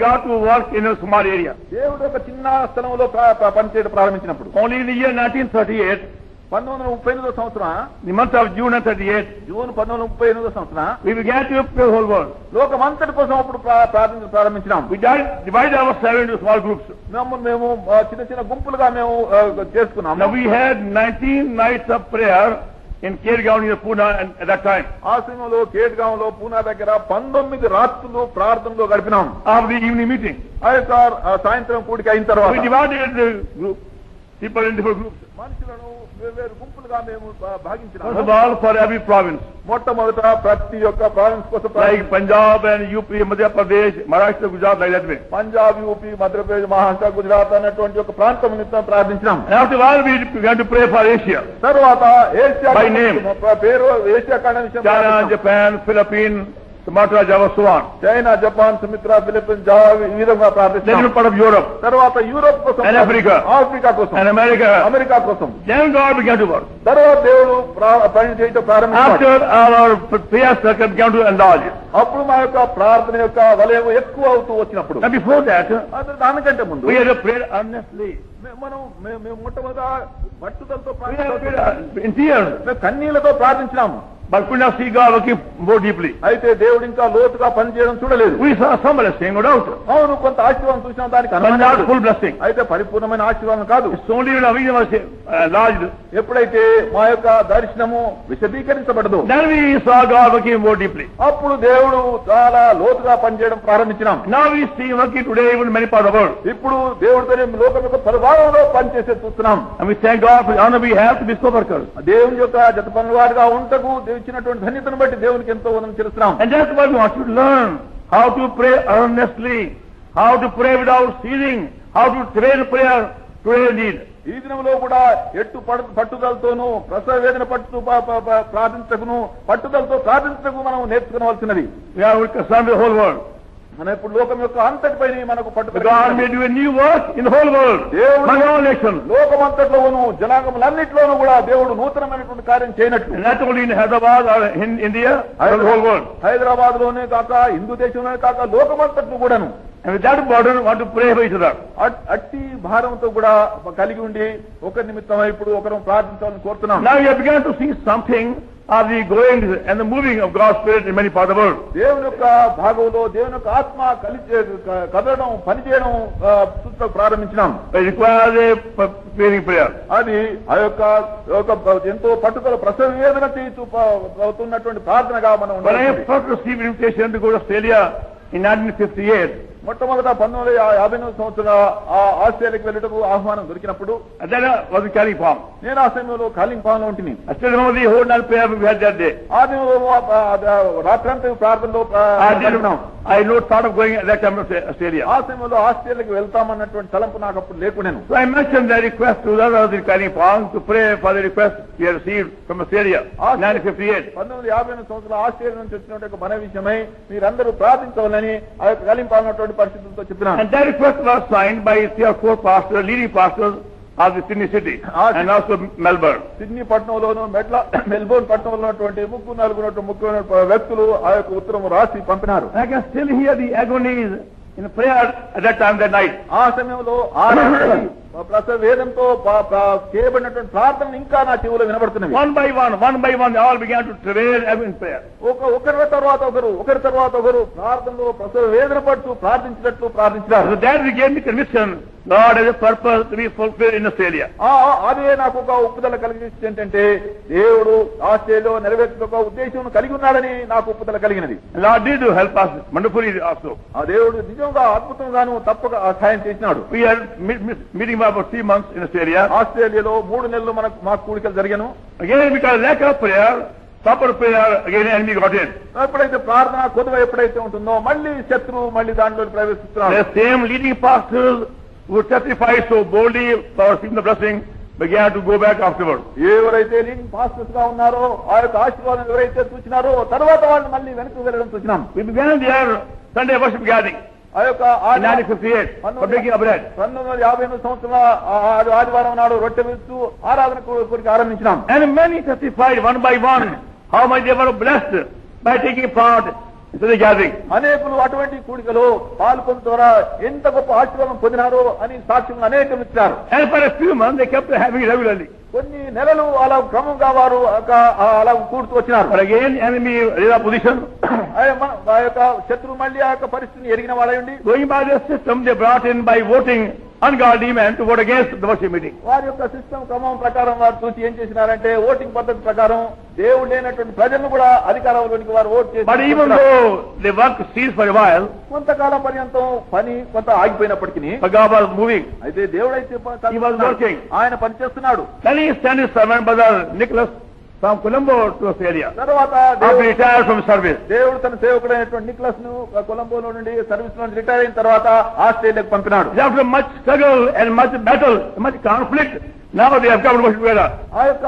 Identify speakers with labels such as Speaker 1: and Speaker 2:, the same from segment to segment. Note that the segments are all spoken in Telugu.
Speaker 1: got to work in a small area.
Speaker 2: దేవుడు ఒక చిన్న స్థలంలో పనిచేయడం ప్రారంభించినప్పుడు
Speaker 1: Only in the year 1938,
Speaker 2: 1938 సంవత్సరం
Speaker 1: the month of June 38,
Speaker 2: June 1938 సంవత్సరం
Speaker 1: we began to pray the whole world.
Speaker 2: లోకమంతటి కోసం అప్పుడు ప్రారంభించినాం.
Speaker 1: We divided ourselves into small groups.
Speaker 2: మేము చిన్న చిన్న గుంపులుగా మేము చేసుకున్నాం.
Speaker 1: Now we had 19 nights of prayer in Kergaon near Pune at that time.
Speaker 2: ఆ సమయంలో కేట్గాంలో పూనా దగ్గర 19 రాత్రులు ప్రార్థనలో గడిపినాం.
Speaker 1: After the evening meeting,
Speaker 2: ఆ యొక్క సాయంత్రం కూడిక అయిన తర్వాత
Speaker 1: we divided the group, people in different groups.
Speaker 2: మనుషులను వేరు గుంపులుగా మేము భాగించినాం.
Speaker 1: First of all, for every province,
Speaker 2: మొట్టమొదట ప్రతి ఒక్క ప్రావిన్స్ కోసం
Speaker 1: like Punjab and UP, Madhya Pradesh, Maharashtra, Gujarat, like that way.
Speaker 2: Punjab, UP, Madhya Pradesh, Maharashtra, Gujarat అన్నటువంటి ఒక ప్రాంతం నిమిత్తం ప్రార్థించినాం.
Speaker 1: And after a while, we began to pray for Asia.
Speaker 2: తర్వాత ఏషియా
Speaker 1: By name.
Speaker 2: పేరు ఏషియా ఖండం విషయం
Speaker 1: China, Japan, Philippines, Sumatra, Java, so on.
Speaker 2: China, Japan, Sumitra, Philippines, Java ఈ విధంగా
Speaker 1: Then
Speaker 2: ప్రార్థించాం.
Speaker 1: part of Europe
Speaker 2: తర్వాత యూరోప్ కోసం,
Speaker 1: And Africa.
Speaker 2: ఆఫ్రికా కోసం,
Speaker 1: and America.
Speaker 2: అమెరికా కోసం.
Speaker 1: Then God began to work.
Speaker 2: తర్వాత దేవుడు పని చేయటం ప్రారంభించాడు.
Speaker 1: After our prayer circle began to enlarge.
Speaker 2: అప్పుడు మా యొక్క ప్రార్థన యొక్క వలయం ఎక్కువ అవుతూ వచ్చినప్పుడు,
Speaker 1: And before that,
Speaker 2: దానికంటే ముందు
Speaker 1: we had to pray earnestly.
Speaker 2: మేము మొట్టమొదట పట్టుదలతో
Speaker 1: We had to pray in tears.
Speaker 2: మేము కన్నీళ్లతో ప్రార్థించినాము.
Speaker 1: But could not see God working more deeply.
Speaker 2: అయితే దేవుడు ఇంకా లోతుగా పనిచేయడం చూడలేదు.
Speaker 1: We saw some blessing, no doubt.
Speaker 2: అవును, కొంత ఆశీర్వాదం చూసినాం, దానికి
Speaker 1: But not
Speaker 2: అనుమానం
Speaker 1: full blessing.
Speaker 2: అయితే పరిపూర్ణమైన ఆశీర్వాదం కాదు.
Speaker 1: It's only when our vision was enlarged.
Speaker 2: ఎప్పుడైతే మా యొక్క దర్శనము విశదీకరించబడదు,
Speaker 1: Then we saw God working more deeply.
Speaker 2: అప్పుడు దేవుడు చాలా లోతుగా పనిచేయడం ప్రారంభించినాం.
Speaker 1: Now we see working today even in many parts of the world.
Speaker 2: ఇప్పుడు దేవుడితోనే లోకం యొక్క పరభావంలో పనిచేసే చూస్తున్నాం.
Speaker 1: And we thank God for the honor we have to be co-workers.
Speaker 2: దేవుని యొక్క జత పనులవారుగా ఉంటకు ఇచ్చినటువంటి ధన్యతను బట్టి దేవునికి ఎంతో వందనం చెల్లిస్తున్నాం.
Speaker 1: And that's why we want you to learn how to pray earnestly, how to pray without ceasing, how to train prayer to a need.
Speaker 2: ఈ దినంలో కూడా పట్టుదలతోనూ ప్రసవ వేదన పట్టుతూ ప్రార్థించకును, పట్టుదలతో ప్రార్థించకు మనం నేర్చుకోవాల్సినది.
Speaker 1: We are concerned with the whole world.
Speaker 2: మన ఇప్పుడు లోకం యొక్క అంతటిపై మనకు పట్టుదల.
Speaker 1: God may do a new work in the whole world, among all nations.
Speaker 2: లోకమంతట్లోనూ జనాంగములన్నింటిలోనూ కూడా దేవుడు నూతనమైనటువంటి కార్యం చేయనట్లు,
Speaker 1: And not only in Hyderabad or in India, but the whole world.
Speaker 2: Hyderabad లోనే కాక, హిందూ దేశంలోనే కాక, లోకమంతట్లు కూడాను.
Speaker 1: And with that burden, want to pray for each other.
Speaker 2: అట్టి భారంతో కూడా కలిగి ఉండి ఒకరి నిమిత్తం ఇప్పుడు ఒకరు ప్రార్థించాలని కోరుతున్నాం.
Speaker 1: Now you have begun to see something of the going and the moving of God's Spirit in many parts of the world.
Speaker 2: దేవుని యొక్క భాగంలో దేవుని యొక్క ఆత్మ కదలడం, పనిచేయడం ప్రారంభించినాం.
Speaker 1: It requires a praying prayer.
Speaker 2: అది ఆ యొక్క ఎంతో పట్టుదల ప్రసవ వేదన అవుతున్నటువంటి ప్రార్థనగా మనం
Speaker 1: When I
Speaker 2: ఉండాలి.
Speaker 1: first received invitation to go to Australia in 1958,
Speaker 2: మొట్టమొదట 1959 సంవత్సరం ఆస్ట్రేలియాకి వెళ్ళటకు ఆహ్వానం దొరికినప్పుడు,
Speaker 1: and then I was in California.
Speaker 2: నేను ఆ సమయంలో కాలింపాంలో ఉంటుంది.
Speaker 1: I still remember the whole night prayer we had that day.
Speaker 2: ఆ దినంలో రాత్రంతా ప్రార్థనలో
Speaker 1: I had no thought of going at that time to Australia.
Speaker 2: ఆ సమయంలో ఆస్ట్రేలియాకి వెళ్తామన్నటువంటి తలంపు నాకు అప్పుడు లేకునేను.
Speaker 1: So I mentioned the request to the others in California to pray for the request we had received from Australia in 1958.
Speaker 2: 1958 సంవత్సరం ఆస్ట్రేలియా నుంచి వచ్చినటువంటి మన విషయమై మీరందరూ ప్రార్థించవాలని ఆ యొక్క కాలింపాంలో పరిస్థితులతో చెప్పినాను.
Speaker 1: And that request was signed by 3 or 4 pastors, leading pastors of the Sydney city and also Melbourne.
Speaker 2: Sydney పట్టణంలోను మెల్బోర్న్ పట్టణంలో ఉన్నటువంటి ముగ్గురు వ్యక్తులు ఆ యొక్క ఉత్తరం రాసి పంపినారు.
Speaker 1: I can still hear the agonies in prayer at that time, that night.
Speaker 2: ఆ సమయంలో ప్రసవ వేదంతో చేయబడినటువంటి ప్రార్థన ఇంకా నా చెవులో వినబడుతున్నవి.
Speaker 1: One by one, they all began to travail in prayer.
Speaker 2: ఒకరి తర్వాత ఒకరు ప్రార్థనలో ప్రసవ వేదన పడుతూ ప్రార్థించినారు.
Speaker 1: So that gave me conviction, God has a purpose to be fulfilled in Australia.
Speaker 2: అదే నాకు ఒక ఒప్పుదల కలిగించింది. ఏంటంటే దేవుడు ఆస్ట్రేలియాలో నెరవేర్చిన ఒక ఉద్దేశం కలిగి ఉన్నాడని నాకు ఒప్పుదల కలిగినది.
Speaker 1: Lord did help us wonderfully also.
Speaker 2: ఆ దేవుడు నిజంగా అద్భుతంగాను తప్పక సహాయం చేసినాడు.
Speaker 1: We are meeting about 3 months in Australia.
Speaker 2: ఆస్ట్రేలియాలో 3 నెలలు మాకు కూడికలు జరిగాను.
Speaker 1: Again, because lack of prayer, proper prayer, again enemy got in.
Speaker 2: ఎప్పుడైతే ప్రార్థన కొద్దువ ఎప్పుడైతే ఉంటుందో మళ్ళీ శత్రువు మళ్ళీ దాంట్లో ప్రవేశిస్తున్నారు.
Speaker 1: The same leading pastors who testified so boldly for receiving the blessing began to go back afterward.
Speaker 2: ఎవరైతే లీడింగ్ పాస్టర్స్ గా ఉన్నారో ఆ యొక్క ఆశీర్వాదం ఎవరైతే చూసినారో తర్వాత వాళ్ళు మళ్ళీ వెనక్కి వెళ్ళడం చూసినాం.
Speaker 1: We began their Sunday worship gathering.
Speaker 2: ఆ యొక్క
Speaker 1: 1958 for breaking of bread.
Speaker 2: 1958 సంవత్సరం ఆదివారం నాడు రొట్టె విస్తూ ఆరాధన కొరికి ఆరంభించినాం.
Speaker 1: And many testified one by one how much they were blessed by taking part into the gathering.
Speaker 2: అనేకులు అటువంటి కూడికలో పాల్గొన్న ద్వారా ఎంత గొప్ప ఆశీర్వాదం పొందినారో అని సాక్ష్యం అనేకం ఇచ్చారు.
Speaker 1: And for a few months they kept having it regularly.
Speaker 2: కొన్ని నెలలు అలా క్రమంగా వారు అలా కూడుతూ వచ్చినారు.
Speaker 1: But again, enemy read opposition.
Speaker 2: ఆ యొక్క శత్రువు మళ్ళీ ఆ యొక్క పరిస్థితిని ఎరిగిన వాడై ఉండి
Speaker 1: Going by the system they brought in by voting ungodly men to vote against the worship meeting.
Speaker 2: వారి యొక్క సిస్టమ్ క్రమం ప్రకారం వారు చూసి ఏం చేసినారంటే ఓటింగ్ పద్ధతి ప్రకారం దేవుడు లేనటువంటి ప్రజలను కూడా అధికారంలోనికి వారు ఓట్ చేసి.
Speaker 1: But even though the work ceased for a while,
Speaker 2: కొంతకాలం పర్యంతం పని కొంత ఆగిపోయినప్పటికీ
Speaker 1: God was moving.
Speaker 2: అయితే దేవుడైతే
Speaker 1: He was working.
Speaker 2: ఆయన పని చేస్తున్నాడు.
Speaker 1: Then he sent his servant brother Nicholas from Colombo to Australia.
Speaker 2: తర్వాత
Speaker 1: After he retired from service.
Speaker 2: దేవుడు తన సేవకుడైనటువంటి నిక్లస్ ను కొలంబోలో నుండి సర్వీస్ నుండి రిటైర్ అయిన తర్వాత ఆస్ట్రేలియాకు పంపినాడు.
Speaker 1: After much struggle and much battle, much conflict, now they have come to worship together.
Speaker 2: ఆ యొక్క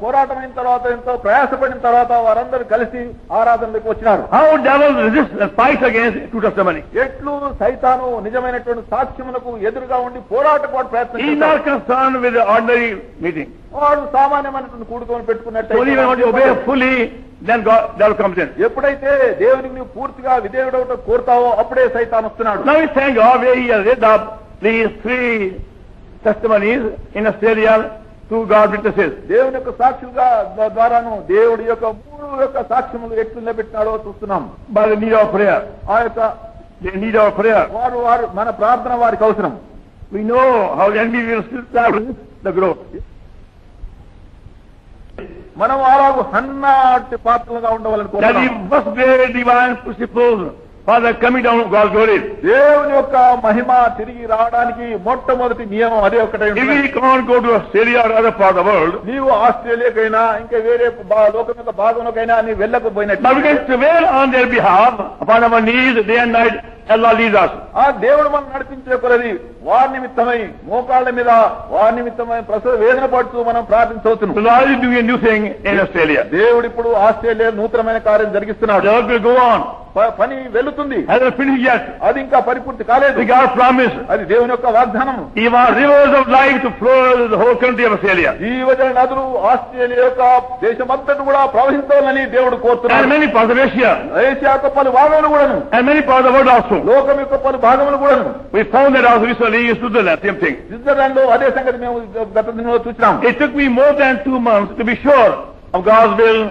Speaker 2: పోరాటమైన తర్వాత ఎంతో ప్రయాసపడిన తర్వాత వారందరూ కలిసి ఆరాధనలోకి వచ్చినారు.
Speaker 1: How devil resists and fights against true testimony.
Speaker 2: ఎట్లు సైతాను నిజమైనటువంటి సాక్ష్యములకు ఎదురుగా ఉండి పోరాటకు వాడు ప్రయత్నం
Speaker 1: He is not concerned with the ordinary meeting.
Speaker 2: వాడు సామాన్యమైనటువంటి కూడుకొని పెట్టుకున్నట్టు
Speaker 1: Only when you obey fully, then God devil comes in.
Speaker 2: ఎప్పుడైతే దేవునికి నువ్వు పూర్తిగా విధేయుడవుట కోరుతావో అప్పుడే సైతాన్ వస్తున్నాడు.
Speaker 1: Now we thank God where he has read up these 3 testimonies in Australia to God witnesses.
Speaker 2: దేవుని యొక్క సాక్షులుగా ద్వారాను దేవుడి యొక్క 3 యొక్క సాక్ష్యములు ఎట్లు నిలబెట్టినాడో చూస్తున్నాం.
Speaker 1: By the need of prayer.
Speaker 2: ఆ యొక్క
Speaker 1: They need our prayer.
Speaker 2: వారు మన ప్రార్థన వారికి అవసరం.
Speaker 1: We know how the enemy will still start the growth.
Speaker 2: మనం అలాగూ హన్నాటి పాత్రలుగా ఉండవాలని
Speaker 1: That he
Speaker 2: కోరుతున్నాం.
Speaker 1: must bear divine principles for the coming down of God's glory.
Speaker 2: దేవుని యొక్క మహిమ తిరిగి రావడానికి మొట్టమొదటి నియమం అదే ఒకటే
Speaker 1: If
Speaker 2: ఉంటుంది.
Speaker 1: we can't go to Australia or other part of the world,
Speaker 2: నీవు ఆస్ట్రేలియాకైనా ఇంకా వేరే లోకం యొక్క భాగంలోకైనా నీ
Speaker 1: but we
Speaker 2: వెళ్ళకపోయినట్టు
Speaker 1: can prevail on their behalf upon our knees day and night. Allah leads us.
Speaker 2: ఆ దేవుడు మనం నడిపించే కొలది వారి నిమిత్తమై మోకాళ్ళ మీద వారి నిమిత్తమై ప్రసవ వేదన పడుతూ మనం
Speaker 1: The
Speaker 2: ప్రార్థించవచ్చును.
Speaker 1: Lord is doing a new thing in Australia.
Speaker 2: దేవుడు ఇప్పుడు ఆస్ట్రేలియా నూతనమైన కార్యం జరిగిస్తున్నాడు.
Speaker 1: The work will go on.
Speaker 2: పని వెళుతుంది.
Speaker 1: Hasn't finished yet.
Speaker 2: అది ఇంకా పరిపూర్తి కాలేదు.
Speaker 1: The God promised.
Speaker 2: అది దేవుని యొక్క వాగ్దానం.
Speaker 1: He wants rivers of life to flow the whole country of Australia.
Speaker 2: జీవజల నదులు ఆస్ట్రేలియా యొక్క దేశమంతటా కూడా ప్రవహించాలని దేవుడు
Speaker 1: And
Speaker 2: కోరుతున్నాడు.
Speaker 1: many parts of Asia.
Speaker 2: Asia యొక్క పలు భాగములు కూడాను,
Speaker 1: And many parts of the world also.
Speaker 2: లోకం యొక్క పలు భాగములు కూడాను.
Speaker 1: We found that also recently in Switzerland, same thing.
Speaker 2: Switzerland లో అదే సంగతి మేము గత దినంలో చూసినాం.
Speaker 1: It took me more than 2 months to be sure of God's will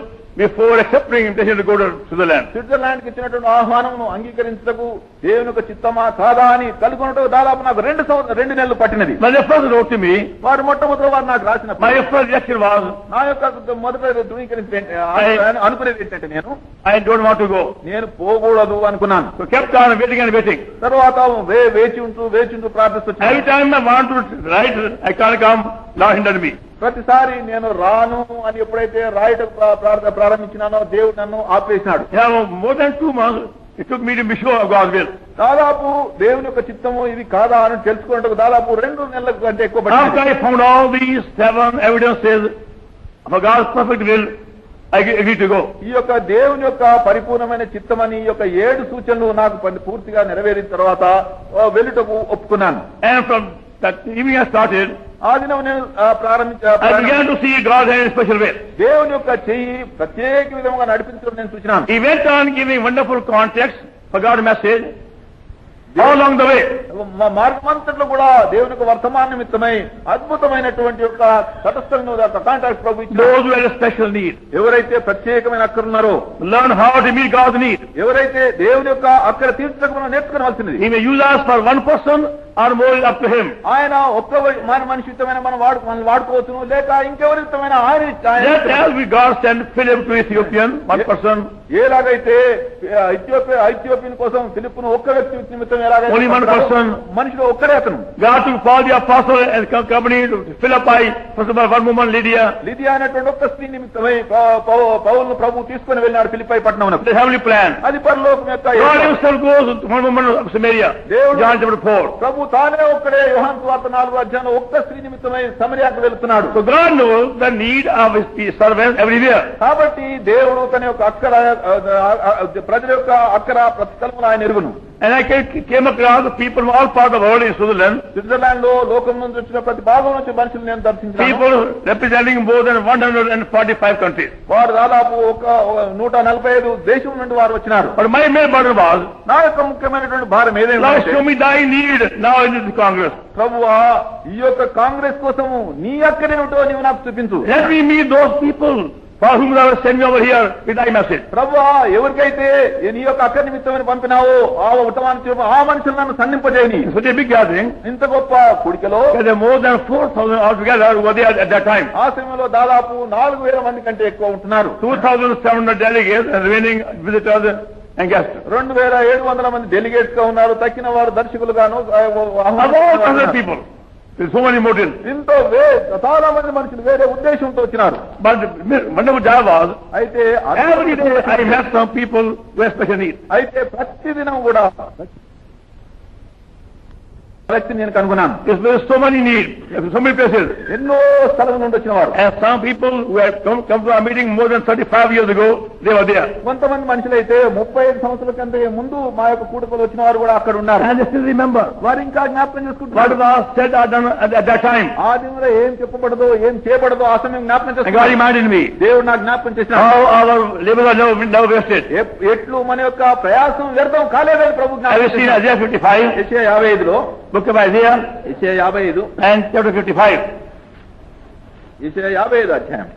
Speaker 1: before accepting invitation to go to Switzerland.
Speaker 2: Switzerland కి ఇచ్చినటువంటి ఆహ్వానమును అంగీకరించటకు దేవుని యొక్క చిత్తమా కాదా అని కనుగొనటకు దాదాపు నాకు 2 నెలలు పట్టినది.
Speaker 1: When they first wrote to me,
Speaker 2: వారు మొట్టమొదటి వారు నాకు రాసిన
Speaker 1: my first reaction was,
Speaker 2: నా యొక్క మొదట అనుకునేది ఏంటంటే
Speaker 1: I don't want to go.
Speaker 2: నేను పోకూడదు అనుకున్నాను.
Speaker 1: So kept on waiting and waiting.
Speaker 2: తర్వాత వేచి ఉంటూ ప్రార్థిస్తున్నాను.
Speaker 1: Every time I want to write, I can't come, Lord hindered me.
Speaker 2: ప్రతిసారి నేను రాను అని ఎప్పుడైతే రాయటం ప్రారంభించినానో దేవుడు నన్ను ఆపేసినాడు.
Speaker 1: Yeah, more than 2 months, it took me to be sure of God's will.
Speaker 2: దాదాపు దేవుని యొక్క చిత్తము ఇది కాదా అని తెలుసుకున్నట్టు దాదాపు 2 నెలల కంటే ఎక్కువ
Speaker 1: After
Speaker 2: పట్టింది.
Speaker 1: I found all these 7 evidences of God's perfect will, I agreed to go.
Speaker 2: ఈ యొక్క దేవుని యొక్క పరిపూర్ణమైన చిత్తమని ఈ యొక్క 7 సూచనలు నాకు పూర్తిగా నెరవేరిన తర్వాత వెళ్ళుటకు ఒప్పుకున్నాను.
Speaker 1: And from that evening I started,
Speaker 2: ఆ దినం నేను
Speaker 1: I began to see God's hand in a special way.
Speaker 2: దేవుని యొక్క చెయ్యి ప్రత్యేక విధంగా నడిపించడం నేను చూసినాను.
Speaker 1: He went on giving wonderful context for God's message all along the way.
Speaker 2: మార్గమంతట్లో కూడా దేవుని యొక్క వర్తమాన నిమిత్తమై అద్భుతమైనటువంటి యొక్క తటస్థలను కాంటాక్ట్ ప్రభు ఇచ్చారు.
Speaker 1: Those who had a special need,
Speaker 2: ఎవరైతే ప్రత్యేకమైన అక్కరున్నారో,
Speaker 1: learn how to meet God's need.
Speaker 2: ఎవరైతే దేవుని యొక్క అక్కర తీర్చడం మనం నేర్చుకోవాల్సినది.
Speaker 1: He may use us for one person or more, is up to him.
Speaker 2: ఆయన ఒక్క మనిషి యుద్ధమైన మనం వాడుకోవచ్చును, లేక ఎవరి యుద్ధమైన
Speaker 1: Just as we God sent Philip to Ethiopian, one person,
Speaker 2: ఎలాగైతే ఐథియోపియన్ కోసం ఫిలిప్పును ఒక్క వ్యక్తి నిమిత్తం
Speaker 1: Only one person.
Speaker 2: మనిషిలో ఒక్కడే అతను.
Speaker 1: God took Paul the apostle and company to Philippi, first of all, one woman, Lydia.
Speaker 2: లిదియా అనేటువంటి ఒక్క స్త్రీ నిమిత్తమై పౌలును ప్రభు తీసుకుని వెళ్ళినాడు ఫిలిప్పై పట్టణం.
Speaker 1: The heavenly plan.
Speaker 2: అది పరలోకం యొక్క
Speaker 1: God himself goes to one woman of Samaria, John chapter 4.
Speaker 2: ప్రభు తానే ఒక్కడే యోహాను సువార్త 4వ అధ్యాయంలో ఒక్క స్త్రీ నిమిత్తమై సమరయాకు వెళ్తున్నాడు.
Speaker 1: So God knows the need of his servants everywhere.
Speaker 2: కాబట్టి దేవుడు తన యొక్క అక్కర ప్రజల యొక్క అక్కర ప్రతి స్థలంలో ఆయన ఎరుగును.
Speaker 1: And I came across the people from all parts of the world in Switzerland.
Speaker 2: Switzerland లో లోకం నుంచి వచ్చిన ప్రతి భాగం నుంచి మనుషులు నేను దర్శించాను.
Speaker 1: People representing more than 145 countries.
Speaker 2: వారు దాదాపు ఒక 145 దేశం నుండి వారు వచ్చినారు.
Speaker 1: But my main burden was,
Speaker 2: నా యొక్క ముఖ్యమైనటువంటి భారం ఏదైనా
Speaker 1: Lord, show me thy need now in this Congress.
Speaker 2: ప్రభువా ఈ యొక్క కాంగ్రెస్ కోసము నీ అక్కడేమిటో నీవు నాకు చూపించు.
Speaker 1: Let me meet those people for whom thou hast sent me over here with thy message.
Speaker 2: ప్రభువా ఎవరికైతే నీ యొక్క అక్క నిమిత్తమని పంపినావో ఆ మనుషులు నన్ను సన్నింపజేయని.
Speaker 1: It's such a big gathering.
Speaker 2: ఇంత గొప్ప కుడికలో
Speaker 1: There are more than 4,000 altogether who were there at that time.
Speaker 2: ఆ సమయంలో దాదాపు 4,000 మంది కంటే ఎక్కువ ఉంటున్నారు.
Speaker 1: 2,700 delegates and remaining visitors and guests.
Speaker 2: 2,700 మంది డెలిగేట్స్ గా ఉన్నారు. తక్కిన వారు దర్శకులుగాను
Speaker 1: About 100 people. With so many motives.
Speaker 2: ఇంతో చాలా మంది మనుషులు వేరే ఉద్దేశంతో వచ్చినారు.
Speaker 1: But wonderful job was,
Speaker 2: అయితే
Speaker 1: every day I met some people with special needs.
Speaker 2: అయితే ప్రతిదినం కూడా వ్యక్తిని నేను కనుగొన్నాను.
Speaker 1: There's so many needs, so many places.
Speaker 2: ఎన్నో స్థలాల నుండి వచ్చిన వారు.
Speaker 1: And some people who had come to our meeting more than 35 years ago, they were there.
Speaker 2: కొంతమంది మనుషులైతే 35 సంవత్సరాల కంటే ముందు మా యొక్క కూడుకలు వచ్చిన వారు కూడా అక్కడ ఉన్నారు.
Speaker 1: And they still remember
Speaker 2: వారు ఇంకా జ్ఞాపకం
Speaker 1: what
Speaker 2: చేసుకుంటున్నారు.
Speaker 1: was said or done at that time.
Speaker 2: ఆ దినంలో ఏం చెప్పబడదో ఏం చేయబడదో ఆ సమయం జ్ఞాపకం
Speaker 1: And God
Speaker 2: చేసుకున్నారు.
Speaker 1: reminded me
Speaker 2: దేవుడు నాకు జ్ఞాపకం చేసినాడు.
Speaker 1: how our labors are never wasted.
Speaker 2: ఎట్లు మన యొక్క ప్రయాసం వ్యర్థం కాలేదని ప్రభు
Speaker 1: I
Speaker 2: జ్ఞాపకం
Speaker 1: have seen
Speaker 2: చేసినాడు.
Speaker 1: Isaiah 55,
Speaker 2: యెషయా 55లో
Speaker 1: book of Isaiah,
Speaker 2: యెషయా 55
Speaker 1: and chapter 55.
Speaker 2: యెషయా 55 అధ్యాయం